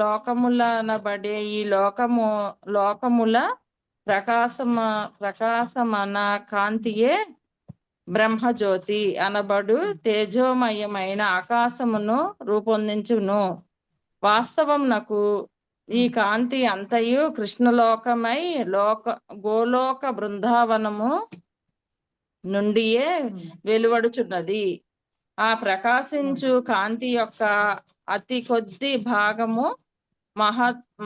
F: లోకములనబడే ఈ లోకముల ప్రకాశమన కాంతియే బ్రహ్మజ్యోతి అనబడు తేజోమయమైన ఆకాశమును రూపొందించును. వాస్తవమునకు ఈ కాంతి అంతయు కృష్ణలోకమై గోలోక బృందావనము నుండియే వెలువడుచున్నది. ఆ ప్రకాశించు కాంతి యొక్క అతి కొద్ది భాగము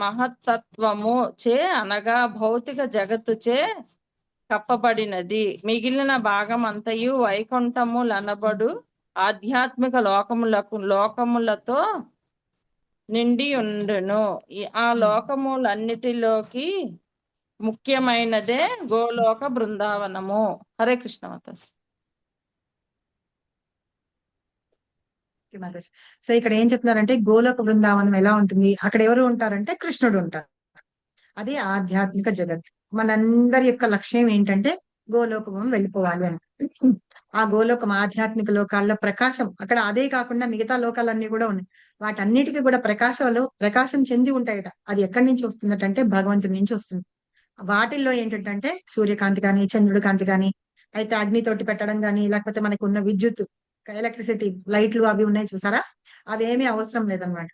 F: మహత్తత్వము చే అనగా భౌతిక జగత్తుచే కప్పబడినది. మిగిలిన భాగం అంతయు వైకుంఠములనబడు ఆధ్యాత్మిక లోకములతో నిండి ఉండును. ఆ లోకములన్నిటిలోకి ముఖ్యమైనదే గోలోక బృందావనము. హరే కృష్ణ మాతాజీ.
B: సో ఇక్కడ ఏం చెప్తున్నారంటే గోలోక బృందావనం ఎలా ఉంటుంది, అక్కడ ఎవరు ఉంటారంటే కృష్ణుడు ఉంటారు. అది ఆధ్యాత్మిక జగత్. మనందరి యొక్క లక్ష్యం ఏంటంటే గోలోకం వెళ్ళిపోవాలి అని. ఆ గోలోకం ఆధ్యాత్మిక లోకాల్లో ప్రకాశం అక్కడ అదే కాకుండా మిగతా లోకాలన్నీ కూడా ఉన్నాయి. వాటన్నిటికీ కూడా ప్రకాశం చెంది ఉంటాయట. అది ఎక్కడి నుంచి వస్తుందటంటే భగవంతుడి నుంచి వస్తుంది. వాటిల్లో ఏంటంటే సూర్యకాంతి కానీ చంద్రుడి కాంతి కానీ, అయితే అగ్నితోటి పెట్టడం కానీ, లేకపోతే మనకు ఉన్న విద్యుత్ ఎలక్ట్రిసిటీ లైట్లు అవి ఉన్నాయి చూసారా, అవేమీ అవసరం లేదన్నమాట.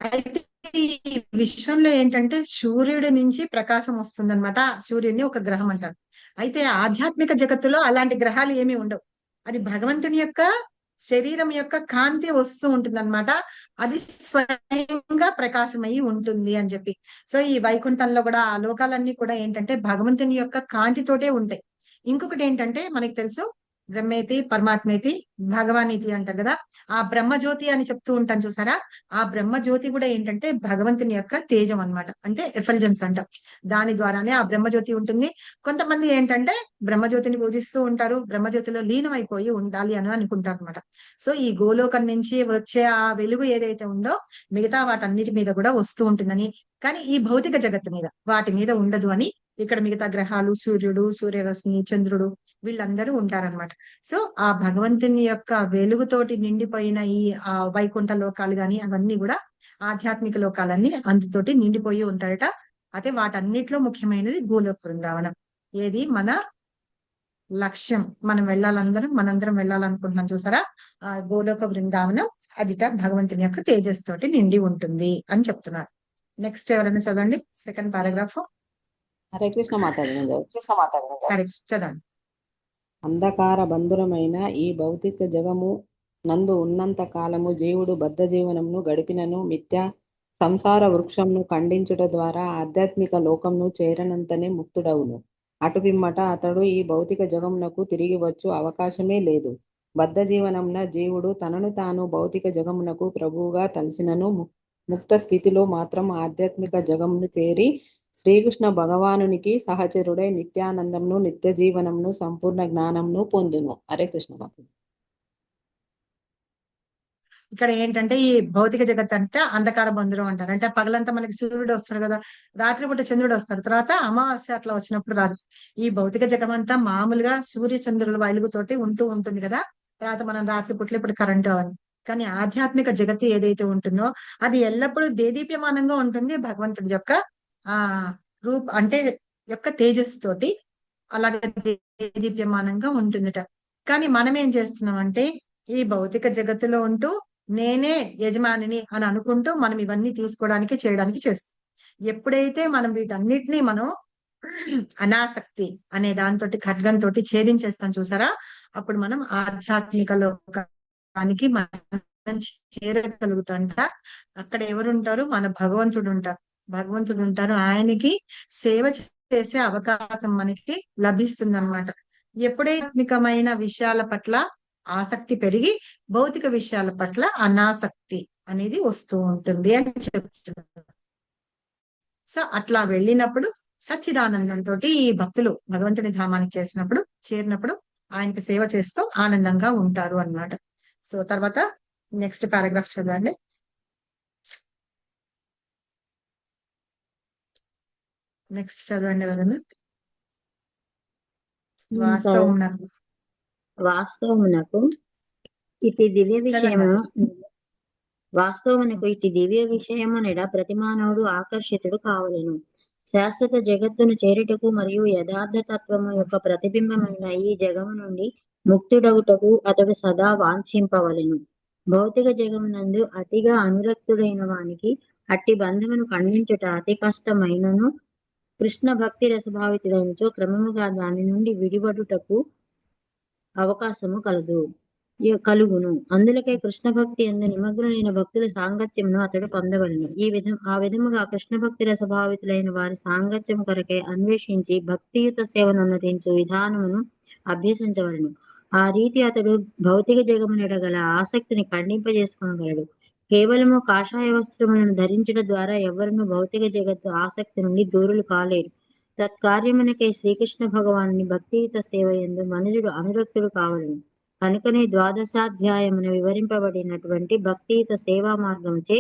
B: అయితే ఈ విశ్వంలో ఏంటంటే సూర్యుడి నుంచి ప్రకాశం వస్తుందన్నమాట. సూర్యుడిని ఒక గ్రహం అంటారు. అయితే ఆధ్యాత్మిక జగత్తులో అలాంటి గ్రహాలు ఏమీ ఉండవు. అది భగవంతుని యొక్క శరీరం యొక్క కాంతి వస్తూ ఉంటుందన్నమాట. అది స్వయంగా ప్రకాశమై ఉంటుంది అని చెప్పి. సో ఈ వైకుంఠంలో కూడా ఆ లోకాలన్నీ కూడా ఏంటంటే భగవంతుని యొక్క కాంతితోటే ఉంటాయి. ఇంకొకటి ఏంటంటే మనకి తెలుసు బ్రహ్మేతి పరమాత్మేతి భగవానీతి అంటారు కదా, ఆ బ్రహ్మజ్యోతి అని చెప్తూ ఉంటాను చూసారా, ఆ బ్రహ్మజ్యోతి కూడా ఏంటంటే భగవంతుని యొక్క తేజం అన్నమాట. అంటే ఎఫల్జెన్స్ అంటాం. దాని ద్వారానే ఆ బ్రహ్మజ్యోతి ఉంటుంది. కొంతమంది ఏంటంటే బ్రహ్మజ్యోతిని పూజిస్తూ ఉంటారు, బ్రహ్మజ్యోతిలో లీనమైపోయి ఉండాలి అని అనుకుంటారు అనమాట. సో ఈ గోలోకం నుంచి వచ్చే ఆ వెలుగు ఏదైతే ఉందో మిగతా వాటన్నిటి మీద కూడా వస్తూ ఉంటుందని, కానీ ఈ భౌతిక జగత్తు మీద వాటి మీద ఉండదు అని ఇక్కడ మిగతా గ్రహాలు, సూర్యుడు, సూర్యరశ్మి, చంద్రుడు వీళ్ళందరూ ఉంటారనమాట. సో ఆ భగవంతుని యొక్క వెలుగుతోటి నిండిపోయిన ఈ ఆ వైకుంఠ లోకాలు గాని అవన్నీ కూడా ఆధ్యాత్మిక లోకాలన్నీ అందుతోటి నిండిపోయి ఉంటాయట. అయితే వాటన్నిటిలో ముఖ్యమైనది గోలోక బృందావనం. ఏది మన లక్ష్యం, మనందరం వెళ్ళాలనుకుంటున్నాం చూసారా, ఆ గోలోక బృందావనం అదిట భగవంతుని యొక్క తేజస్ తోటి నిండి ఉంటుంది అని చెప్తున్నారు. నెక్స్ట్ ఎవరైనా చదవండి సెకండ్ పారాగ్రాఫ్.
E: హరే కృష్ణ మాతాజీ.
B: చదవండి.
E: అంధకార బంధురమైన ఈ భౌతిక జగము నందు ఉన్నంత కాలము జీవుడు బద్ధ జీవనమును గడిపినను మిథ్యా సంసార వృక్షంను ఖండించుట ద్వారా ఆధ్యాత్మిక లోకంను చేరనంతనే ముక్తుడవును. అటు పిమ్మట అతడు ఈ భౌతిక జగమునకు తిరిగి వచ్చు అవకాశమే లేదు. బద్ధ జీవనమున జీవుడు తనను తాను భౌతిక జగమునకు ప్రభువుగా తలసినను ముక్త స్థితిలో మాత్రం ఆధ్యాత్మిక జగమును చేరి శ్రీకృష్ణ భగవానునికి సహచరుడై నిత్యానందంను, నిత్య జీవనంను, సంపూర్ణ జ్ఞానంను పొందును. హరే కృష్ణ మాత.
B: ఇక్కడ ఏంటంటే ఈ భౌతిక జగత్ అంటే అంధకార బంధురం అంటారు. అంటే పగలంతా మనకి సూర్యుడు వస్తాడు కదా, రాత్రిపూట చంద్రుడు వస్తాడు, తర్వాత అమావాస్య అట్లా వచ్చినప్పుడు రాదు. ఈ భౌతిక జగమంతా మామూలుగా సూర్య చంద్రుల వెలుగుతోటి ఉంటుంది కదా. తర్వాత మనం రాత్రిపూట్లు ఇప్పుడు కరెంటు అవన్నీ. కానీ ఆధ్యాత్మిక జగత్తు ఏదైతే ఉంటుందో అది ఎల్లప్పుడూ దేదీప్యమానంగా ఉంటుంది భగవంతుడి యొక్క అంటే యొక్క తేజస్సు తోటి అలాగే దేదీప్యమానంగా ఉంటుందిట. కానీ మనం ఏం చేస్తున్నాం అంటే ఈ భౌతిక జగత్తులో ఉంటూ నేనే యజమానిని అని అనుకుంటూ మనం ఇవన్నీ తీసుకోవడానికి చేయడానికి చేస్తాం. ఎప్పుడైతే మనం వీటన్నిటినీ మనం అనాసక్తి అనే దాంతో ఖడ్గంతో ఛేదించేస్తాం చూసారా, అప్పుడు మనం ఆధ్యాత్మిక లోకానికి మనం చేరగలుగుతాంట. అక్కడ ఎవరుంటారు? మన భగవంతుడు ఉంటారు. ఆయనకి సేవ చేసే అవకాశం మనకి లభిస్తుంది అనమాట. ఎప్పుడైతే విషయాల పట్ల ఆసక్తి పెరిగి భౌతిక విషయాల పట్ల అనాసక్తి అనేది వస్తూ ఉంటుంది అని చెప్తున్నారు. సో అట్లా వెళ్ళినప్పుడు సచ్చిదానందంతో ఈ భక్తులు భగవంతుని ధామానికి చేరినప్పుడు ఆయనకి సేవ చేస్తూ ఆనందంగా ఉంటారు అన్నమాట. సో తర్వాత నెక్స్ట్ పారాగ్రాఫ్ చదవండి. నెక్స్ట్ చదవండి ఎవరన్నా.
H: వాస్తవమునకు ఇది దివ్య విషయము వాస్తవమునకు ఇట్టి దివ్య విషయమునెడ ప్రతి మానవుడు ఆకర్షితుడు కావలెను. శాశ్వత జగత్తును చేరుటకు మరియు యథార్థ తత్వము యొక్క ప్రతిబింబమైన ఈ జగము నుండి ముక్తుడగుటకు అతడు సదా వాంఛింపవలెను. భౌతిక జగమునందు అతిగా అనురక్తుడైన వానికి అట్టి బంధమును ఖండించుట అతి కష్టమైనను, కృష్ణ భక్తి రసభావితుడైనచో క్రమముగా దాని నుండి విడివడుటకు అవకాశము కలుగును. అందులకే కృష్ణ భక్తి యందు నిమగ్నులైన భక్తుల సాంగత్యమును అతడు పొందవలెను. ఆ విధముగా కృష్ణ భక్తి రసభావితులైన వారి సాంగత్యము కొరకై అన్వేషించి భక్తియుత సేవను అనుమతించు విధానమును అభ్యసించవలెను. ఆ రీతి అతడు భౌతిక జగమునెడగల ఆసక్తిని ఖండింపజేసుకొనగలడు. కేవలము కాషాయ వస్త్రములను ధరించడం ద్వారా ఎవరును భౌతిక జగత్తు ఆసక్తి నుండి దూరులు కాలేరు. తత్కార్యమునకై శ్రీకృష్ణ భగవానుని భక్తియుత సేవ యందు మనుజుడు అనురక్తుడు కావలెను. కనుకనే ద్వాదశాధ్యాయమున వివరింపబడినటువంటి భక్తియుత సేవా మార్గముచే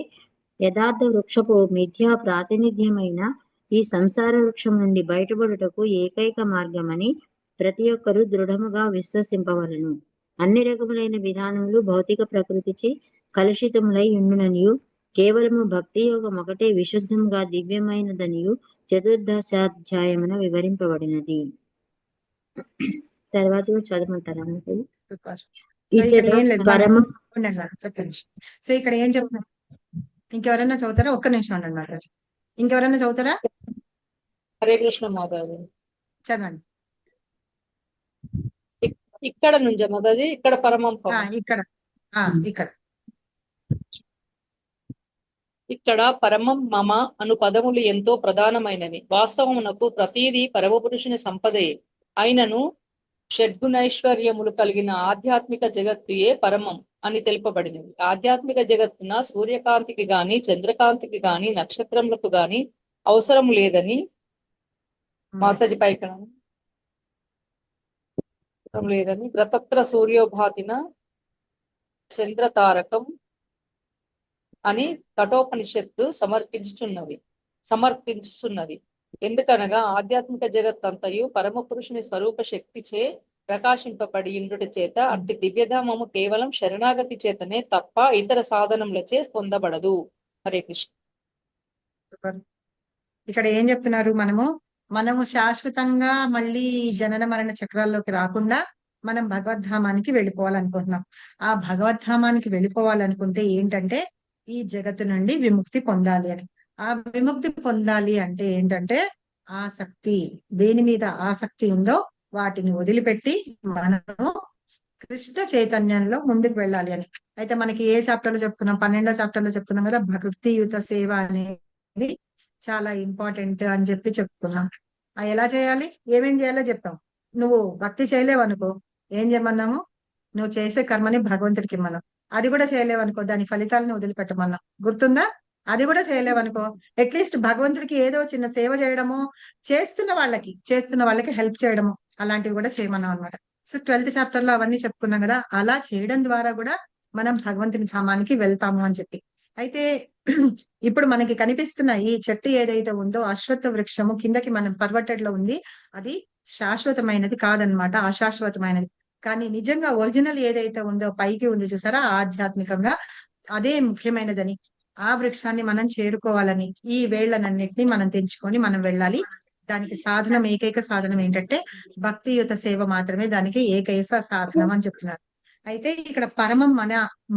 H: యథార్థ వృక్షపు మిథ్యా ప్రాతినిధ్యమైన ఈ సంసార వృక్షం నుండి బయటపడుటకు ఏకైక మార్గమని ప్రతి ఒక్కరూ దృఢముగా విశ్వసింపవలను. అన్ని రకములైన విధానములు భౌతిక ప్రకృతిచే కలుషితములై ఉండుననియు కేవలము భక్తి యోగం ఒకటే విశుద్ధముగా దివ్యమైనదనియు చతుర్దశాధ్యాయమున వివరింపబడినది. తర్వాత చదవమంటారా?
B: సూపర్. సో ఇక్కడ ఏం లేదు, ఉండండి మేడం, ఒక్క నిమిషం. సో ఇక్కడ ఏం చెప్తున్నారు, ఇంకెవరైనా చదువుతారా? ఒక్క నిమిషం ఉండండి మేడం, ఇంకెవరైనా చదువుతారా?
I: హరే కృష్ణ మాతాజీ.
B: చదవండి.
I: ఇక్కడ నుంచే మాతాజీ, ఇక్కడ పరమం
B: ఇక్కడ ఇక్కడ
I: ఇక్కడ పరమం మమ అను పదములు ఎంతో ప్రధానమైనవి. వాస్తవమునకు ప్రతిదీ పరమపురుషుని సంపదయే అయినను షడ్గుణైశ్వర్యములు కలిగిన ఆధ్యాత్మిక జగత్తుయే పరమం అని తెలుపబడినవి. ఆధ్యాత్మిక జగత్తున సూర్యకాంతికి గాని చంద్రకాంతికి గాని నక్షత్రములకు గాని అవసరం లేదని మాతాజీ పైకన లేదని గ్రతత్ర సూర్యోభాతిన చంద్రతారకం అని కఠోపనిషత్తు సమర్పించుచున్నది. ఎందుకనగా ఆధ్యాత్మిక జగత్తంతయు పరమ పురుషుని స్వరూప శక్తిచే ప్రకాశింపబడి ఉండుట చేత అట్టి దివ్యధామము కేవలం శరణాగతి చేతనే తప్ప ఇతర సాధనములచే పొందబడదు. హరే కృష్ణ.
B: ఇక్కడ ఏం చెప్తున్నారు, మనము శాశ్వతంగా మళ్ళీ జనన మరణ చక్రాల్లోకి రాకుండా మనం భగవద్ధామానికి వెళ్ళిపోవాలనుకుంటున్నాం. ఆ భగవద్ధామానికి వెళ్ళిపోవాలనుకుంటే ఏంటంటే ఈ జగత్తు నుండి విముక్తి పొందాలి అని. ఆ విముక్తి పొందాలి అంటే ఏంటంటే ఆసక్తి, దేని మీద ఆసక్తి ఉందో వాటిని వదిలిపెట్టి మనము కృష్ణ చైతన్యంలో ముందుకు వెళ్ళాలి అని. అయితే మనకి ఏ చాప్టర్ లో చెప్పుకున్నాం? 12వ చాప్టర్ లో చెప్పుకున్నాం కదా, భక్తియుత సేవ అనేది చాలా ఇంపార్టెంట్ అని చెప్పుకున్నాం. ఎలా చేయాలి, ఏమేం చేయాలో చెప్పాం. నువ్వు భక్తి చేయలేవనుకో ఏం చేయమన్నాము? నువ్వు చేసే కర్మని భగవంతుడికి ఇమ్మన్నాం. అది కూడా చేయలేవనుకో దాని ఫలితాలను వదిలిపెట్టమన్నాం. గుర్తుందా? అది కూడా చేయలేవనుకో అట్లీస్ట్ భగవంతుడికి ఏదో చిన్న సేవ చేయడము, చేస్తున్న వాళ్ళకి హెల్ప్ చేయడము, అలాంటివి కూడా చేయమన్నాం అనమాట. సో 12th చాప్టర్ లో అవన్నీ చెప్పుకున్నాం కదా. అలా చేయడం ద్వారా కూడా మనం భగవంతుని ధామానికి వెళ్తాము అని చెప్పి. అయితే ఇప్పుడు మనకి కనిపిస్తున్న ఈ చెట్టు ఏదైతే ఉందో అశ్వత్థ వృక్షము కిందకి మనం పర్వటెడ్ లో ఉంది, అది శాశ్వతమైనది కాదనమాట, అశాశ్వతమైనది. కానీ నిజంగా ఒరిజినల్ ఏదైతే ఉందో పైకి ఉంది చూసారా, ఆధ్యాత్మికంగా అదే ముఖ్యమైనదని, ఆ వృక్షాన్ని మనం చేరుకోవాలని ఈ వేళ్లనన్నిటిని మనం తెంచుకొని మనం వెళ్ళాలి. దానికి సాధనం, ఏకైక సాధనం ఏంటంటే భక్తియుత సేవ మాత్రమే దానికి ఏకైక సాధనం అని చెప్తున్నారు. అయితే ఇక్కడ పరమం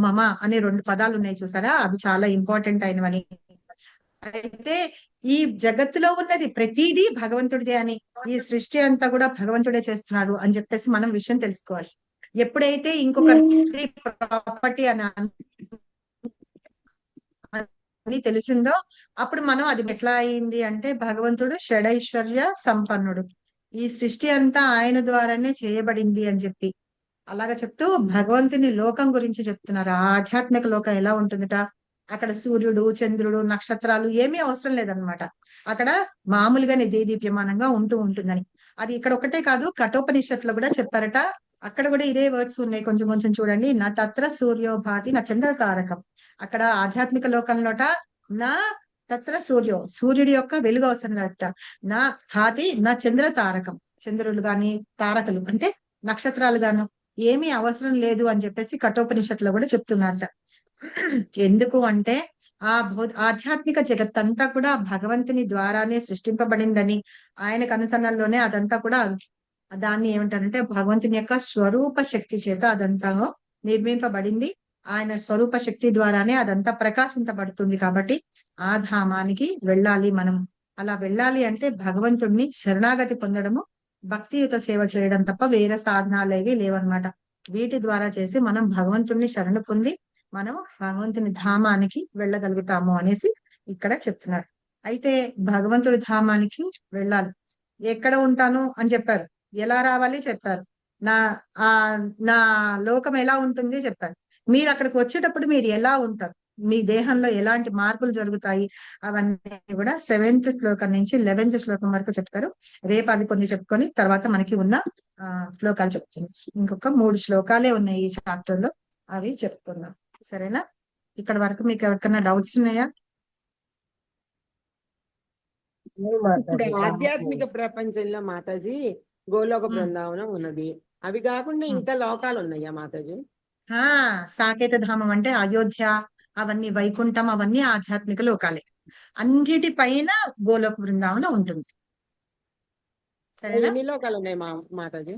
B: మమ అనే 2 పదాలు ఉన్నాయి చూసారా, అవి చాలా ఇంపార్టెంట్ అయినవని. అయితే ఈ జగత్తులో ఉన్నది ప్రతిదీ భగవంతుడిదే అని, ఈ సృష్టి అంతా కూడా భగవంతుడే చేస్తున్నాడు అని చెప్పేసి మనం విషయం తెలుసుకోవాలి. ఎప్పుడైతే ఇంకొకరి ప్రాపర్టీ అని తెలిసిందో అప్పుడు మనం అది ఎట్లా అయింది అంటే భగవంతుడు షడైశ్వర్య సంపన్నుడు, ఈ సృష్టి అంతా ఆయన ద్వారానే చేయబడింది అని చెప్పి అలాగా చెప్తూ భగవంతుని లోకం గురించి చెప్తున్నారు. ఆ ఆధ్యాత్మిక లోకం ఎలా ఉంటుందిట, అక్కడ సూర్యుడు చంద్రుడు నక్షత్రాలు ఏమీ అవసరం లేదనమాట. అక్కడ మామూలుగానే దేదీప్యమానంగా ఉంటుందని. అది ఇక్కడ ఒకటే కాదు, కఠోపనిషత్తులో కూడా చెప్పారట. అక్కడ కూడా ఇదే వర్డ్స్ ఉన్నాయి, కొంచెం కొంచెం చూడండి. నా తత్ర సూర్యోభాతి నా చంద్ర తారకం. అక్కడ ఆధ్యాత్మిక లోకంలోట నా తత్ర సూర్యుడి యొక్క వెలుగు అవసరం లేదట. నా భాతి నా చంద్ర తారకం, చంద్రులు గాని తారకలు అంటే నక్షత్రాలు గాను ఏమీ అవసరం లేదు అని చెప్పేసి కఠోపనిషత్తులో కూడా చెప్తున్నారట. ఎందుకు అంటే ఆధ్యాత్మిక జగత్తంతా కూడా భగవంతుని ద్వారానే సృష్టింపబడిందని, ఆయనకు అనుసరణలోనే అదంతా కూడా దాన్ని ఏమంటారంటే భగవంతుని యొక్క స్వరూప శక్తి చేత అదంతా నిర్మింపబడింది. ఆయన స్వరూప శక్తి ద్వారానే అదంతా ప్రకాశించబడుతుంది. కాబట్టి ఆ ధామానికి వెళ్ళాలి మనం. అలా వెళ్ళాలి అంటే భగవంతుణ్ణి శరణాగతి పొందడము, భక్తియుత సేవ చేయడం తప్ప వేరే సాధనాలేవి లేవన్నమాట. వీటి ద్వారా చేసి మనం భగవంతుణ్ణి శరణు పొంది మనం భగవంతుని ధామానికి వెళ్ళగలుగుతాము అనేసి ఇక్కడ చెప్తున్నారు. అయితే భగవంతుడి ధామానికి వెళ్ళాలి. ఎక్కడ ఉంటాను అని చెప్పారు, ఎలా రావాలి చెప్పారు, నా నా లోకం ఎలా ఉంటుంది చెప్పారు. మీరు అక్కడికి వచ్చేటప్పుడు మీరు ఎలా ఉంటారు, మీ దేహంలో ఎలాంటి మార్పులు జరుగుతాయి, అవన్నీ కూడా 7th శ్లోకం నుంచి 11th శ్లోకం వరకు చెప్తారు. రేపు అది కొన్ని చెప్పుకొని తర్వాత మనకి ఉన్న శ్లోకాలు చెప్తున్నాం. ఇంకొక 3 శ్లోకాలే ఉన్నాయి ఈ చాప్టర్ లో, అవి చెప్తున్నాం. సరేనా? ఇక్కడ వరకు మీకు ఎవరికైనా డౌట్స్ ఉన్నాయా?
G: ఇప్పుడు ఆధ్యాత్మిక ప్రపంచంలో మాతాజీ గోలోక బృందావనం ఉన్నది. అవి కాకుండా ఇంకా లోకాలు ఉన్నాయా మాతాజీ?
B: సాకేత ధామం అంటే అయోధ్య, అవన్నీ వైకుంఠం, అవన్నీ ఆధ్యాత్మిక లోకాలే. అన్నిటిపైన గోలోక బృందావనం ఉంటుంది. సరేనా?
G: ఎన్ని లోకాలు ఉన్నాయి మాతాజీ?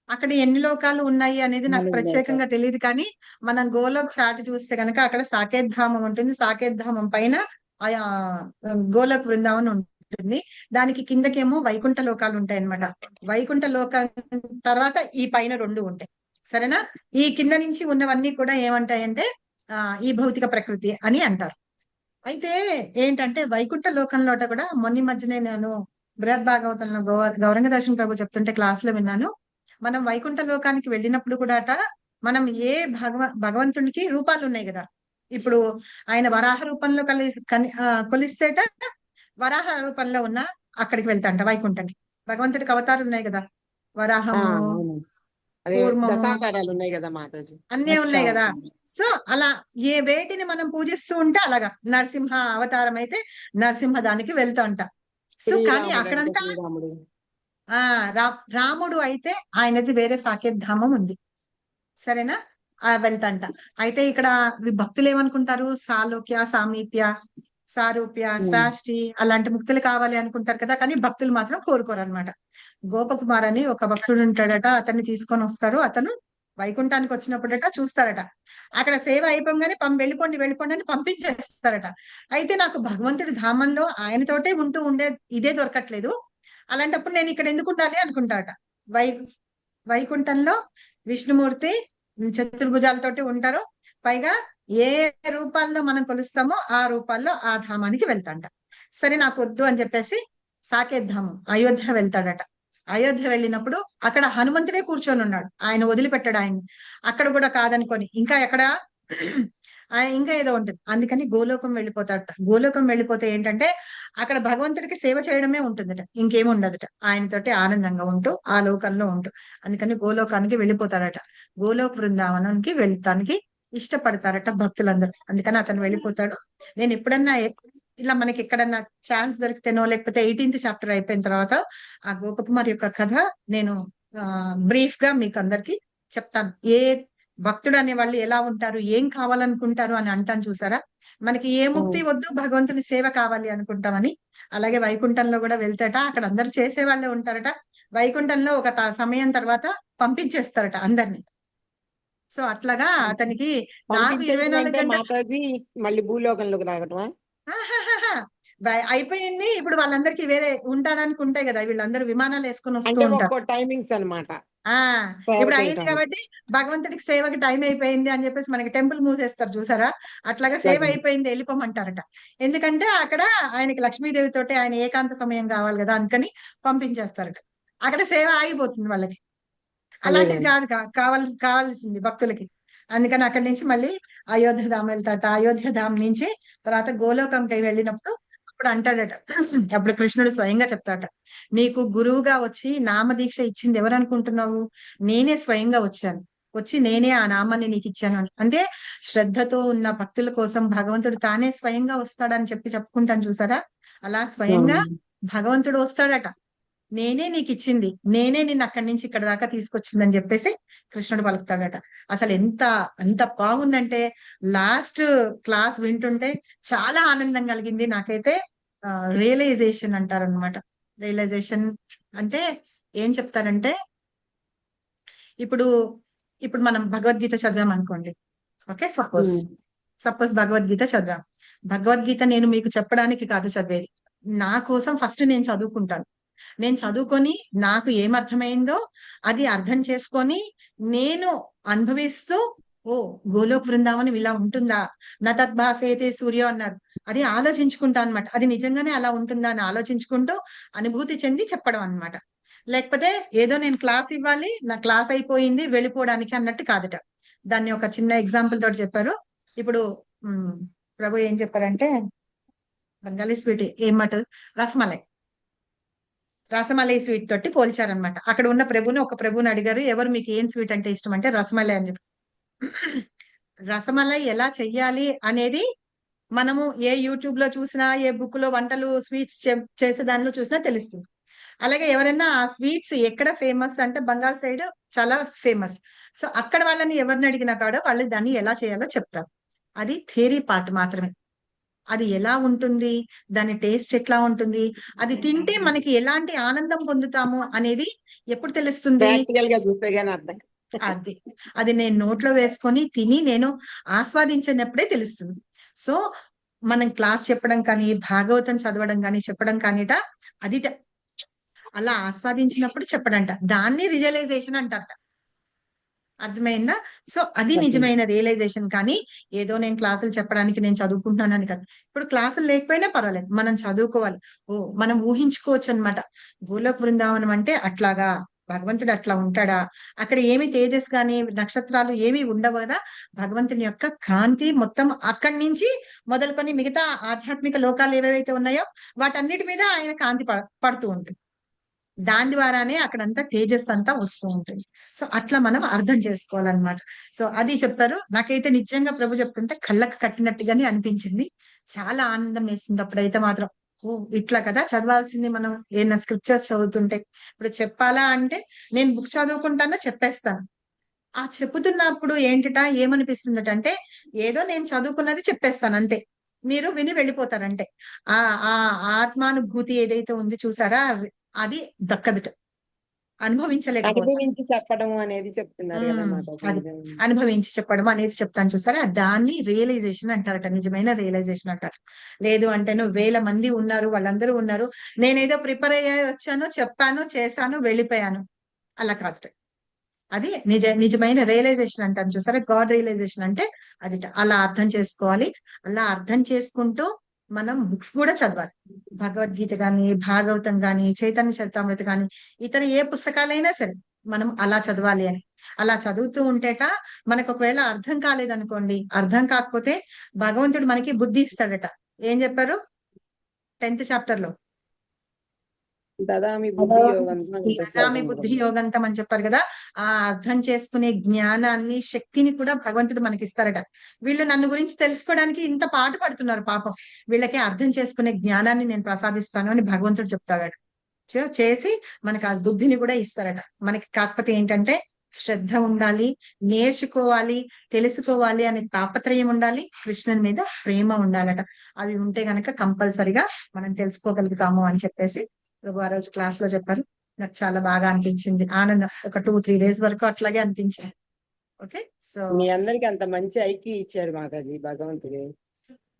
B: అక్కడ ఎన్ని లోకాలు ఉన్నాయి అనేది నాకు ప్రత్యేకంగా తెలియదు, కానీ మనం గోలోక్ చాట్ చూస్తే కనుక అక్కడ సాకేత్ ధామం ఉంటుంది. సాకేత్ ధామం పైన గోలోక్ బృందావనం ఉంటుంది. దానికి కిందకేమో వైకుంఠ లోకాలు ఉంటాయి అన్నమాట. వైకుంఠ లోకం తర్వాత ఈ పైన 2 ఉంటాయి. సరేనా? ఈ కింద నుంచి ఉన్నవన్నీ కూడా ఏమంటాయంటే ఈ భౌతిక ప్రకృతి అని అంటారు. అయితే ఏంటంటే వైకుంఠ లోకంలో కూడా మొన్న మధ్యనే నేను బృహద్ భాగవతంలో గౌరంగ దర్శన్ ప్రభు చెప్తుంటే క్లాస్ లో విన్నాను. మనం వైకుంఠ లోకానికి వెళ్ళినప్పుడు కూడా మనం ఏ భగవంతునికి రూపాలు ఉన్నాయి కదా. ఇప్పుడు ఆయన వరాహ రూపంలో కొలిస్తేట వరాహ రూపంలో ఉన్న అక్కడికి వెళ్తాంట వైకుంఠానికి. భగవంతుడికి అవతారాలు ఉన్నాయి కదా, వరాహము,
G: దశావతారాలు ఉన్నాయి కదా మాతాజీ,
B: అన్నీ ఉన్నాయి కదా. సో అలా ఏ వేటిని మనం పూజిస్తూ ఉంటే అలాగా నరసింహ అవతారం అయితే నరసింహ దానికి వెళ్తా అంట. సో కానీ అక్కడంతా రాముడు అయితే ఆయనది వేరే సాకేత్ ధామం ఉంది. సరేనా? వెళ్తాంట. అయితే ఇక్కడ భక్తులు ఏమనుకుంటారు, సాలోక్య, సామీప్య, సారూప్య, శ్రాష్టి అలాంటి ముక్తులు కావాలి అనుకుంటారు కదా. కానీ భక్తులు మాత్రం కోరుకోరు అనమాట. గోపకుమార్ అని ఒక భక్తుడు ఉంటాడట, అతన్ని తీసుకొని వస్తారు. అతను వైకుంఠానికి వచ్చినప్పుడట చూస్తారట, అక్కడ సేవ అయిపోగానే వెళ్ళిపోండి అని పంపించేస్తారట. అయితే నాకు భగవంతుడి ధామంలో ఆయనతోటే ఉండే ఇదే దొరకట్లేదు, అలాంటప్పుడు నేను ఇక్కడ ఎందుకు ఉండాలి అనుకుంటారట. వైకుంఠంలో విష్ణుమూర్తి చతుర్భుజాలతోటి ఉంటారు. పైగా ఏ రూపాల్లో మనం కొలుస్తామో ఆ రూపాల్లో ఆ ధామానికి వెళ్తాంట. సరే నాకు వద్దు అని చెప్పేసి సాకేత్ ధామం అయోధ్య వెళ్తాడట. అయోధ్య వెళ్ళినప్పుడు అక్కడ హనుమంతుడే కూర్చొని ఉన్నాడు, ఆయన వదిలిపెట్టాడు ఆయన్ని. అక్కడ కూడా కాదనుకొని ఇంకా ఎక్కడ ఇంకా ఏదో ఉంటుంది. అందుకని గోలోకం వెళ్ళిపోతాడట. గోలోకం వెళ్ళిపోతే ఏంటంటే అక్కడ భగవంతుడికి సేవ చేయడమే ఉంటుందట, ఇంకేమి ఉండదట. ఆయనతోటి ఆనందంగా ఉంటూ ఆ లోకంలో ఉంటూ, అందుకని గోలోకానికి వెళ్ళిపోతాడట. గోలోక బృందావనానికి వెళ్తానికి ఇష్టపడతారట భక్తులందరూ. అందుకని అతను వెళ్ళిపోతాడు. నేను ఎప్పుడన్నా ఇలా మనకి ఎక్కడన్నా ఛాన్స్ దొరికితేనో లేకపోతే 18th చాప్టర్ అయిపోయిన తర్వాత ఆ గోపకుమార్ యొక్క కథ నేను బ్రీఫ్ గా మీకు అందరికి చెప్తాను. ఏ భక్తుడు అనే వాళ్ళు ఎలా ఉంటారు, ఏం కావాలనుకుంటారు అని అంటాను చూసారా. మనకి ఏ ముక్తి వద్దు, భగవంతుని సేవ కావాలి అనుకుంటామని. అలాగే వైకుంఠంలో కూడా వెళ్తాట, అక్కడ అందరు చేసే వాళ్ళే ఉంటారట. వైకుంఠంలో ఒక సమయం తర్వాత పంపించేస్తారట అందరినీ. సో అట్లాగా అతనికి 24 గంటలు
G: మళ్ళీ భూలోకంలోకి రావటమా
B: అయిపోయింది. ఇప్పుడు వాళ్ళందరికీ వేరే ఉండడానికి ఉంటాయి కదా, వీళ్ళందరూ విమానాలు వేసుకొని వస్తూ ఉంటారు.
G: టైమింగ్స్ అన్నమాట.
B: ఇప్పుడు అయింది కాబట్టి భగవంతుడికి సేవకి టైం అయిపోయింది అని చెప్పేసి మనకి టెంపుల్ మూసేస్తారు చూసారా. అట్లాగా సేవ అయిపోయింది వెళ్ళిపోమంటారట. ఎందుకంటే అక్కడ ఆయనకి లక్ష్మీదేవి తోటి ఆయన ఏకాంత సమయం కావాలి కదా, అందుకని పంపించేస్తారట. అక్కడ సేవ ఆగిపోతుంది వాళ్ళకి. అలాంటిది కాదు కావాల్సింది భక్తులకి. అందుకని అక్కడి నుంచి మళ్ళీ అయోధ్య ధామ్ వెళ్తాట. అయోధ్య ధామ్ నుంచి తర్వాత గోలోకంకి వెళ్ళినప్పుడు అప్పుడు అంటాడట, అప్పుడు కృష్ణుడు స్వయంగా చెప్తాడట, నీకు గురువుగా వచ్చి నామదీక్ష ఇచ్చింది ఎవరు అనుకుంటున్నావు, నేనే స్వయంగా వచ్చాను, వచ్చి నేనే ఆ నామాన్ని నీకు ఇచ్చాను. అంటే శ్రద్ధతో ఉన్న భక్తుల కోసం భగవంతుడు తానే స్వయంగా వస్తాడని చెప్పుకుంటాను చూసారా. అలా స్వయంగా భగవంతుడు వస్తాడట. నేనే నీకు ఇచ్చింది, నేనే నిన్ను అక్కడి నుంచి ఇక్కడ దాకా తీసుకొచ్చిందని చెప్పేసి కృష్ణుడు పలుకుతాడట. అసలు ఎంత బాగుందంటే లాస్ట్ క్లాస్ వింటుంటే చాలా ఆనందం కలిగింది నాకైతే. రియలైజేషన్ అంటారనమాట. రియలైజేషన్ అంటే ఏం చెప్తారంటే, ఇప్పుడు ఇప్పుడు మనం భగవద్గీత చదివాం అనుకోండి. ఓకే, సపోజ్ భగవద్గీత చదివాం. భగవద్గీత నేను మీకు చెప్పడానికి కాదు చదివేది, నా కోసం ఫస్ట్ నేను చదువుకుంటాను. నేను చదువుకొని నాకు ఏమర్థమైందో అది అర్థం చేసుకొని నేను అనుభవిస్తూ, ఓ గోలోక్ బృందావనం ఇలా ఉంటుందా, నా తద్భాసైతే సూర్య అన్నారు, అది ఆలోచించుకుంటా అనమాట. అది నిజంగానే అలా ఉంటుందా అని ఆలోచించుకుంటూ అనుభూతి చెంది చెప్పడం అన్నమాట. లేకపోతే ఏదో నేను క్లాస్ ఇవ్వాలి, నా క్లాస్ అయిపోయింది వెళ్ళిపోవడానికి అన్నట్టు కాదట. దాన్ని ఒక చిన్న ఎగ్జాంపుల్ తోటి చెప్పారు. ఇప్పుడు ప్రభు ఏం చెప్పారంటే, బెంగాలీ స్వీట్ ఏమంట, రసమలై స్వీట్ తోటి పోల్చారనమాట. అక్కడ ఉన్న ఒక ప్రభుని అడిగారు, ఎవరు మీకు ఏం స్వీట్ అంటే ఇష్టం అంటే రసమలై అని చెప్పి. రసమలై ఎలా చెయ్యాలి అనేది మనము ఏ యూట్యూబ్ లో చూసినా, ఏ బుక్ లో వంటలు స్వీట్స్ చేసే దానిలో చూసినా తెలుస్తుంది. అలాగే ఎవరైనా ఆ స్వీట్స్ ఎక్కడ ఫేమస్ అంటే బంగాల్ సైడ్ చాలా ఫేమస్. సో అక్కడ వాళ్ళని ఎవరిని అడిగినా కాడ వాళ్ళు దాన్ని ఎలా చేయాలో చెప్తారు. అది థియరీ పార్ట్ మాత్రమే. అది ఎలా ఉంటుంది, దాని టేస్ట్ ఎట్లా ఉంటుంది, అది తింటే మనకి ఎలాంటి ఆనందం పొందుతాము అనేది ఎప్పుడు తెలుస్తుంది?
G: ప్రాక్టికల్ గా చూస్తే గానీ అర్థం.
B: అది నేను నోట్లో వేసుకొని తిని నేను ఆస్వాదించినప్పుడే తెలుస్తుంది. సో మనం క్లాస్ చెప్పడం కానీ, భాగవతం చదవడం కానీ, చెప్పడం కానీట అదిట అలా ఆస్వాదించినప్పుడు చెప్పడంట. దాన్ని రియలైజేషన్ అంటారట. అర్థమైందా? సో అది నిజమైన రియలైజేషన్. కానీ ఏదో నేను క్లాసులు చెప్పడానికి నేను చదువుకుంటున్నానని కాదు. ఇప్పుడు క్లాసులు లేకపోయినా పర్వాలేదు, మనం చదువుకోవాలి. మనం ఊహించుకోవచ్చు అనమాట. గోలోక్ బృందావనం అంటే అట్లాగా, భగవంతుడు అట్లా ఉంటాడా, అక్కడ ఏమి తేజస్ గాని నక్షత్రాలు ఏమి ఉండవు కదా, భగవంతుని యొక్క కాంతి మొత్తం అక్కడి నుంచి మొదలుకొని మిగతా ఆధ్యాత్మిక లోకాలు ఏవేవైతే ఉన్నాయో వాటన్నిటి మీద ఆయన కాంతి పడుతూ ఉంటుంది. దాని ద్వారానే అక్కడంతా తేజస్ అంతా వస్తూ ఉంటుంది. సో అట్లా మనం అర్థం చేసుకోవాలన్నమాట. సో అది చెప్పారు. నాకైతే నిజంగా ప్రభు చెప్తుంటే కళ్ళకు కట్టినట్టుగానే అనిపించింది. చాలా ఆనందం వేసింది అప్పుడైతే మాత్రం. ఇట్లా కదా చదవాల్సింది మనం ఏమైనా స్క్రిప్చర్స్ చదువుతుంటే. ఇప్పుడు చెప్పాలా అంటే నేను బుక్ చదువుకుంటానో చెప్పేస్తాను. ఆ చెప్పుతున్నప్పుడు ఏమనిపిస్తుందట అంటే, ఏదో నేను చదువుకున్నది చెప్పేస్తాను అంతే, మీరు విని వెళ్ళిపోతారంటే ఆ ఆత్మానుభూతి ఏదైతే ఉంది చూసారా, అది దక్కదుట, అనుభవించలేకపోతాం.
G: అనుభవించి చెప్పడం అనేది చెప్తున్నారు కదా
B: అది అనుభవించి చెప్పడం అనేది చెప్తాను చూసారా, దాన్ని రియలైజేషన్ అంటారట. నిజమైన రియలైజేషన్ అంటారు. లేదు అంటే 1000 మంది ఉన్నారు, వాళ్ళందరూ ఉన్నారు, నేనేదో ప్రిపేర్ అయ్యి వచ్చాను, చెప్పాను, చేశాను, వెళ్ళిపోయాను, అలా కాదుట. అది నిజమైన రియలైజేషన్ అంటాను చూసారా, గాడ్ రియలైజేషన్ అంటే అది. అలా అర్థం చేసుకోవాలి. అలా అర్థం చేసుకుంటూ మనం బుక్స్ కూడా చదవాలి. భగవద్గీత గాని, భాగవతం గాని, చైతన్య చరితామృత గాని, ఇతర ఏ పుస్తకాలైనా సరే మనం అలా చదవాలి అని. అలా చదువుతూ ఉంటేట మనకు ఒకవేళ అర్థం కాలేదనుకోండి, అర్థం కాకపోతే భగవంతుడు మనకి బుద్ధి ఇస్తాడట. ఏం చెప్పారు 10th చాప్టర్ లో?
G: దదామి బుద్ధి
B: యోగంతం అని చెప్పారు కదా. ఆ అర్థం చేసుకునే జ్ఞానాన్ని, శక్తిని కూడా భగవంతుడు మనకి ఇస్తారట. వీళ్ళు నన్ను గురించి తెలుసుకోవడానికి ఇంత పాటు పడుతున్నారు పాపం, వీళ్ళకి అర్థం చేసుకునే జ్ఞానాన్ని నేను ప్రసాదిస్తాను అని భగవంతుడు చెప్తాడట. చేసి మనకు ఆ బుద్ధిని కూడా ఇస్తారట. మనకి కాకపోతే ఏంటంటే శ్రద్ధ ఉండాలి, నేర్చుకోవాలి, తెలుసుకోవాలి అనే తాపత్రయం ఉండాలి, కృష్ణుని మీద ప్రేమ ఉండాలట. అవి ఉంటే గనక కంపల్సరిగా మనం తెలుసుకోగలుగుతాము అని చెప్పేసి ప్రభు ఆ రోజు క్లాస్ లో చెప్పారు. నాకు చాలా బాగా అనిపించింది, ఆనందం. ఒక 2-3 days వరకు అట్లాగే అనిపించింది. ఓకే, సో
G: మీ అందరికి అంత మంచి ఐక్యూ ఇచ్చాడు మాతాజీ భగవంతుడు.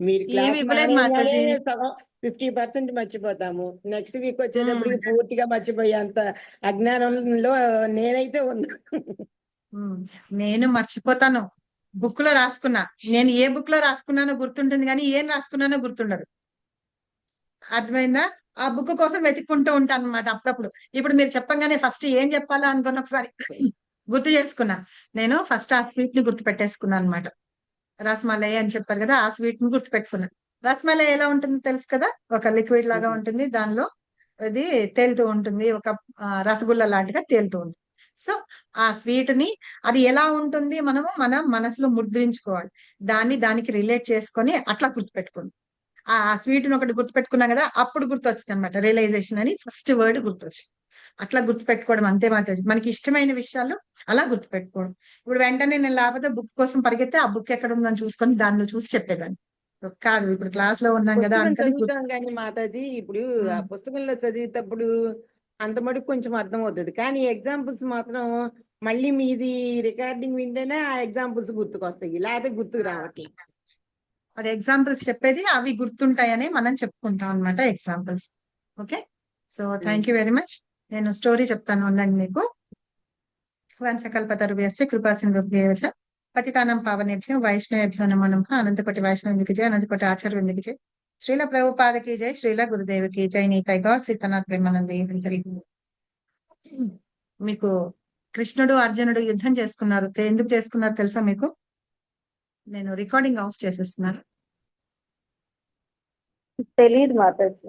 G: మీరు
B: ఏమి ఇవ్వలేదు మాతాజీ.
G: 50% మర్చిపోతాము, నెక్స్ట్ వీక్ వచ్చేటప్పటికి పూర్తిగా మర్చిపోయేంత అజ్ఞానంలో నేనైతే ఉన్నా.
B: నేను మర్చిపోతాను. బుక్ లో రాసుకున్నా, నేను ఏ బుక్ లో రాసుకున్నానో గుర్తుంటుంది కానీ ఏం రాసుకున్నానో గుర్తుండదు. అర్థమైందా? ఆ బుక్ కోసం వెతుక్కుంటూ ఉంటాను అనమాట అప్పుడప్పుడు. ఇప్పుడు మీరు చెప్పంగానే ఫస్ట్ ఏం చెప్పాలా అనుకున్న ఒకసారి గుర్తు చేసుకున్నా. నేను ఫస్ట్ ఆ స్వీట్ ని గుర్తు పెట్టేసుకున్నాను అనమాట. రసమలై అని చెప్పారు కదా, ఆ స్వీట్ ని గుర్తు పెట్టుకున్నా. రసమలై ఎలా ఉంటుందో తెలుసు కదా, ఒక లిక్విడ్ లాగా ఉంటుంది, దానిలో అది తేలుతూ ఉంటుంది, ఒక రసగుల్లా లాంటిగా తేలుతూ ఉంటుంది. సో ఆ స్వీట్ ని అది ఎలా ఉంటుంది మనము మన మనసులో ముద్రించుకోవాలి. దానికి రిలేట్ చేసుకొని అట్లా గుర్తుపెట్టుకోండి. ఆ స్వీట్ ని ఒకటి గుర్తుపెట్టుకున్నాం కదా, అప్పుడు గుర్తొచ్చింది అనమాట రియలైజేషన్ అని ఫస్ట్ వర్డ్ గుర్తొచ్చింది. అట్లా గుర్తుపెట్టుకోవడం అంతే మాతాజీ. మనకి ఇష్టమైన విషయాలు అలా గుర్తుపెట్టుకోవడం. ఇప్పుడు వెంటనే నేను లేకపోతే బుక్ కోసం పరిగెత్తే ఆ బుక్ ఎక్కడ ఉందని చూసుకొని దానిలో చూసి చెప్పేదాన్ని. కాదు, ఇప్పుడు క్లాస్ లో ఉన్నాం కదా
G: పుస్తకం
B: అనుకొని
G: చదువుతాం కానీ మాతాజీ, ఇప్పుడు ఆ పుస్తకంలో చదివేటప్పుడు అంత మటుకు కొంచెం అర్థం అవుతుంది, కానీ ఎగ్జాంపుల్స్ మాత్రం మళ్ళీ మీది రికార్డింగ్ వింటేనే ఆ ఎగ్జాంపుల్స్ గుర్తుకొస్తాయి, లేకపోతే గుర్తుకు రావట్లేదు.
B: అది ఎగ్జాంపుల్స్ చెప్పేది అవి గుర్తుంటాయని మనం చెప్పుకుంటాం అన్నమాట examples. Okay, so thank you very much. నేను స్టోరీ చెప్తాను ఉండండి మీకు. వంశకల్పతరుభ్యశ్చ కృపా సింధుభ్యో చ పతితానం పావనేభ్యో వైష్ణవేభ్యో నమో నమః. అనంతకోటి వైష్ణవునికి జై, అనంతకోటి ఆచార్యునికి జై. శ్రీల ప్రభుపాదకి జై, శ్రీల గురుదేవికి జై. నీతై గాడ్ సీతనాథ్ ప్రేమానంద. మీకు కృష్ణుడు అర్జునుడు యుద్ధం చేసుకున్నారు, ఎందుకు చేసుకున్నారు తెలుసా మీకు? నేను రికార్డింగ్ ఆఫ్ చేసేస్తున్నాను.
C: తెలియదు మాతాజీ.